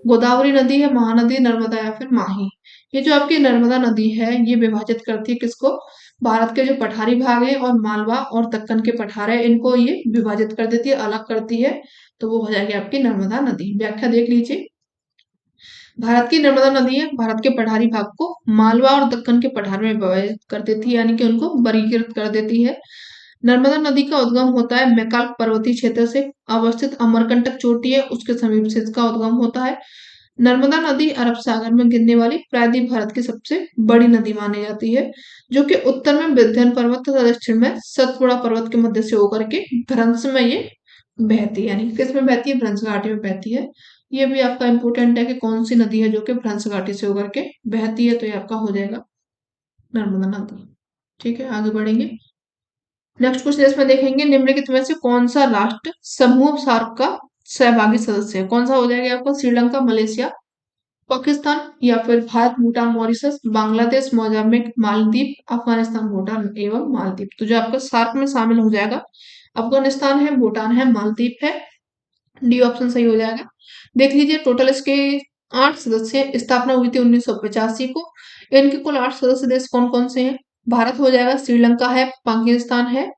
गोदावरी नदी है, महानदी, नर्मदा या फिर माही? ये जो आपकी नर्मदा नदी है ये विभाजित करती है किसको? भारत के जो पठारी भाग है और मालवा और दक्कन के पठार है, इनको ये विभाजित कर देती है, अलग करती है। तो वो हो जाएगी आपकी नर्मदा नदी। व्याख्या देख लीजिए। भारत की नर्मदा नदी है भारत के पठारी भाग को मालवा और दक्कन के पठार में विभाजित कर देती है, यानी कि उनको वर्गीकृत कर देती है। नर्मदा नदी का उद्गम होता है मैकाल पर्वतीय क्षेत्र से अवस्थित अमरकंटक चोटी है उसके समीप से इसका उद्गम होता है। नर्मदा नदी अरब सागर में गिरने वाली प्रायद्वीप भारत की सबसे बड़ी नदी मानी जाती है, जो कि उत्तर में विंध्य पर्वत तथा दक्षिण में सतपुड़ा पर्वत के मध्य से होकर के भ्रंश में ये बहती है, यानी कि किस में बहती है? भ्रंश घाटी में बहती है। ये भी आपका इंपॉर्टेंट है कि कौन सी नदी है जो कि भ्रंश घाटी से होकर के बहती है, तो ये आपका हो जाएगा नर्मदा नदी। ठीक है, आगे बढ़ेंगे। नेक्स्ट क्वेश्चन इसमें देखेंगे, निम्नलिखित में से कौन सा राष्ट्र समूह सार्क का सहभागी सदस्य है? कौन सा हो जाएगा आपका? श्रीलंका, मलेशिया, पाकिस्तान या फिर भारत, भूटान, मॉरिशस, बांग्लादेश, मोजाम्बिक, मालदीव, अफगानिस्तान, भूटान एवं मालदीव। तो जो आपका सार्क में शामिल हो जाएगा, अफगानिस्तान है, भूटान है, मालदीव है। डी ऑप्शन सही हो जाएगा। देख लीजिए, टोटल इसके 8 सदस्य हैं। स्थापना हुई थी 1985 को। इनके कुल 8 सदस्य देश कौन कौन से हैं? भारत हो जाएगा, श्रीलंका है, पाकिस्तान है,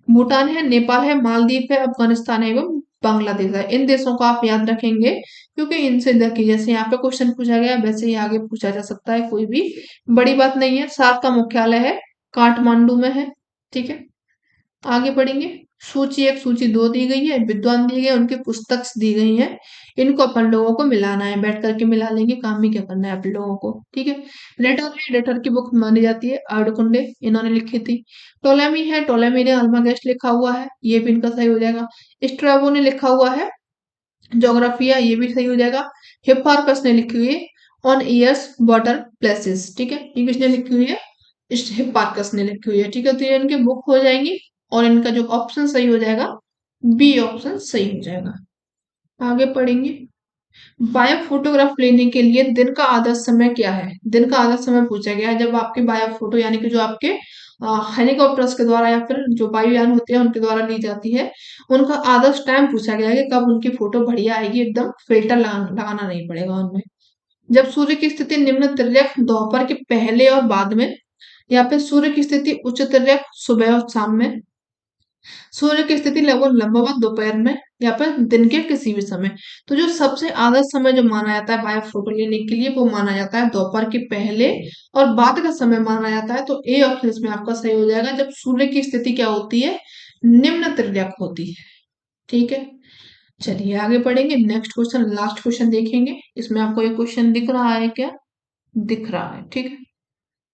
भूटान है, नेपाल है, मालदीव है, अफगानिस्तान है एवं बांग्लादेश है। इन देशों को आप याद रखेंगे, क्योंकि इनसे देखिए जैसे यहाँ पे क्वेश्चन पूछा गया वैसे ही आगे पूछा जा सकता है, कोई भी बड़ी बात नहीं है। सार्क का मुख्यालय है काठमांडू में है। ठीक है, आगे बढ़ेंगे। सूची 1 सूची 2 दी गई है, विद्वान दिए गए, उनकी पुस्तक दी गई है। इनको अपन लोगों को मिलाना है, बैठ करके मिला लेंगे, काम ही क्या करना है आप लोगों को। ठीक है, लेटर है, लेटर की बुक मानी जाती है आर्डकुंडे, इन्होंने लिखी थी। टोलेमी है, टोलेमी ने अल्मागेस्ट लिखा हुआ है, ये भी इनका सही हो जाएगा। स्ट्रैबो ने लिखा हुआ है ज्योग्राफिया, ये भी सही हो जाएगा। हिप्पार्कस ने लिखी हुई है ऑन ईयर्स वाटर प्लेसेस। ठीक है, ये किसने लिखी हुई है? हिप्पार्कस ने लिखी हुई है। ठीक है, तो ये इनकी बुक हो जाएंगी और इनका जो ऑप्शन सही हो जाएगा बी ऑप्शन सही हो जाएगा। आगे पढ़ेंगे। बायो फोटोग्राफ लेने के लिए दिन का आदर्श समय क्या है? दिन का आदर्श समय पूछा गया है जब आपके बायो फोटो यानी कि जो आपके हेलीकॉप्टर्स के द्वारा या फिर जो वायुयान होते हैं उनके द्वारा ली जाती है, उनका आदर्श टाइम पूछा गया है कि कब उनकी फोटो बढ़िया आएगी, एकदम फिल्टर लगाना नहीं पड़ेगा उनमें। जब सूर्य की स्थिति निम्न तिर्यक दोपहर के पहले और बाद में, या फिर सूर्य की स्थिति उच्च तिर्यक सुबह और शाम में, सूर्य की स्थिति लगभग लंबवत दोपहर में, या फिर दिन के किसी भी समय। तो जो सबसे आदर्श समय जो माना जाता है बायो फोटो लेने के लिए वो माना जाता है दोपहर के पहले और बाद का समय माना जाता है। तो ए ऑप्शन इसमें आपका सही हो जाएगा, जब सूर्य की स्थिति क्या होती है? निम्न तिर्यक होती है। ठीक है, चलिए आगे बढ़ेंगे। नेक्स्ट क्वेश्चन, लास्ट क्वेश्चन देखेंगे। इसमें आपको ये क्वेश्चन दिख रहा है क्या? दिख रहा है। ठीक है,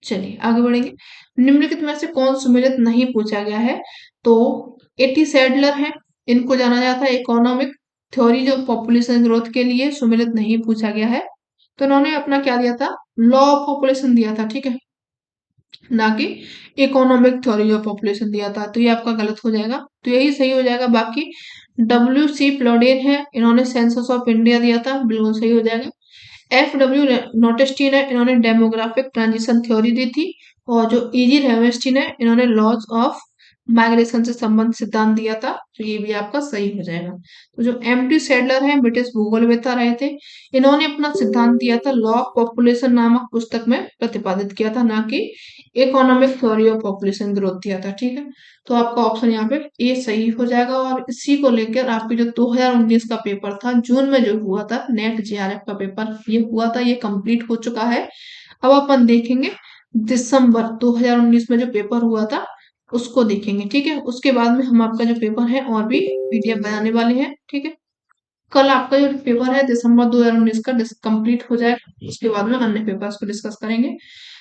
चलिए आगे बढ़ेंगे। निम्नलिखित में से कौन सुमेलित नहीं पूछा गया है? तो एटी सैडलर है, इनको जाना जाता है इकोनॉमिक थ्योरी जो पॉपुलेशन ग्रोथ के लिए सुमेलित नहीं पूछा गया है। तो इन्होंने अपना क्या दिया था? लॉ ऑफ पॉपुलेशन दिया था। ठीक है, ना कि इकोनॉमिक थ्योरी ऑफ पॉपुलेशन दिया था, तो ये आपका गलत हो जाएगा, तो यही सही हो जाएगा। बाकी डब्ल्यू सी प्लोडेन है, इन्होंने सेंसस ऑफ इंडिया दिया था, बिल्कुल सही हो जाएगा। एफ डब्ल्यू नोटेस्टीन है, इन्होंने डेमोग्राफिक ट्रांजिशन थ्योरी दी थी। और जो इजी रेवेस्टीन है, इन्होंने लॉज ऑफ माइग्रेशन से संबंधित सिद्धांत दिया था, तो ये भी आपका सही हो जाएगा। तो जो एम टी सैडलर है ब्रिटिश भूगोलवेत्ता रहे थे, इन्होंने अपना सिद्धांत दिया था लॉ ऑफ पॉपुलेशन नामक पुस्तक में प्रतिपादित किया था, ना कि economic theory of population growth दिया था। ठीक है, तो आपका ऑप्शन यहाँ पे ए सही हो जाएगा। और इसी को लेकर आपके जो 2019 का पेपर था जून में जो हुआ था नेट जेआरएफ का पेपर ये हुआ था, ये कंप्लीट हो चुका है। अब अपन देखेंगे दिसंबर 2019 में जो पेपर हुआ था उसको देखेंगे। ठीक है, उसके बाद में हम आपका जो पेपर है और भी पीडीएफ बनाने वाले हैं। ठीक है, कल आपका जो पेपर है दिसंबर 2019 का कंप्लीट हो जाएगा, उसके बाद में अन्य पेपर्स को डिस्कस करेंगे।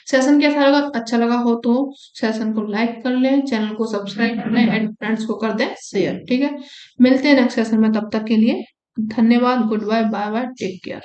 सेशन कैसा लगा? अच्छा लगा हो तो सेशन को लाइक कर लें, चैनल को सब्सक्राइब कर लें एंड फ्रेंड्स को कर दें शेयर। ठीक है, मिलते हैं नेक्स्ट सेशन में, तब तक के लिए धन्यवाद, goodbye, bye bye, take care.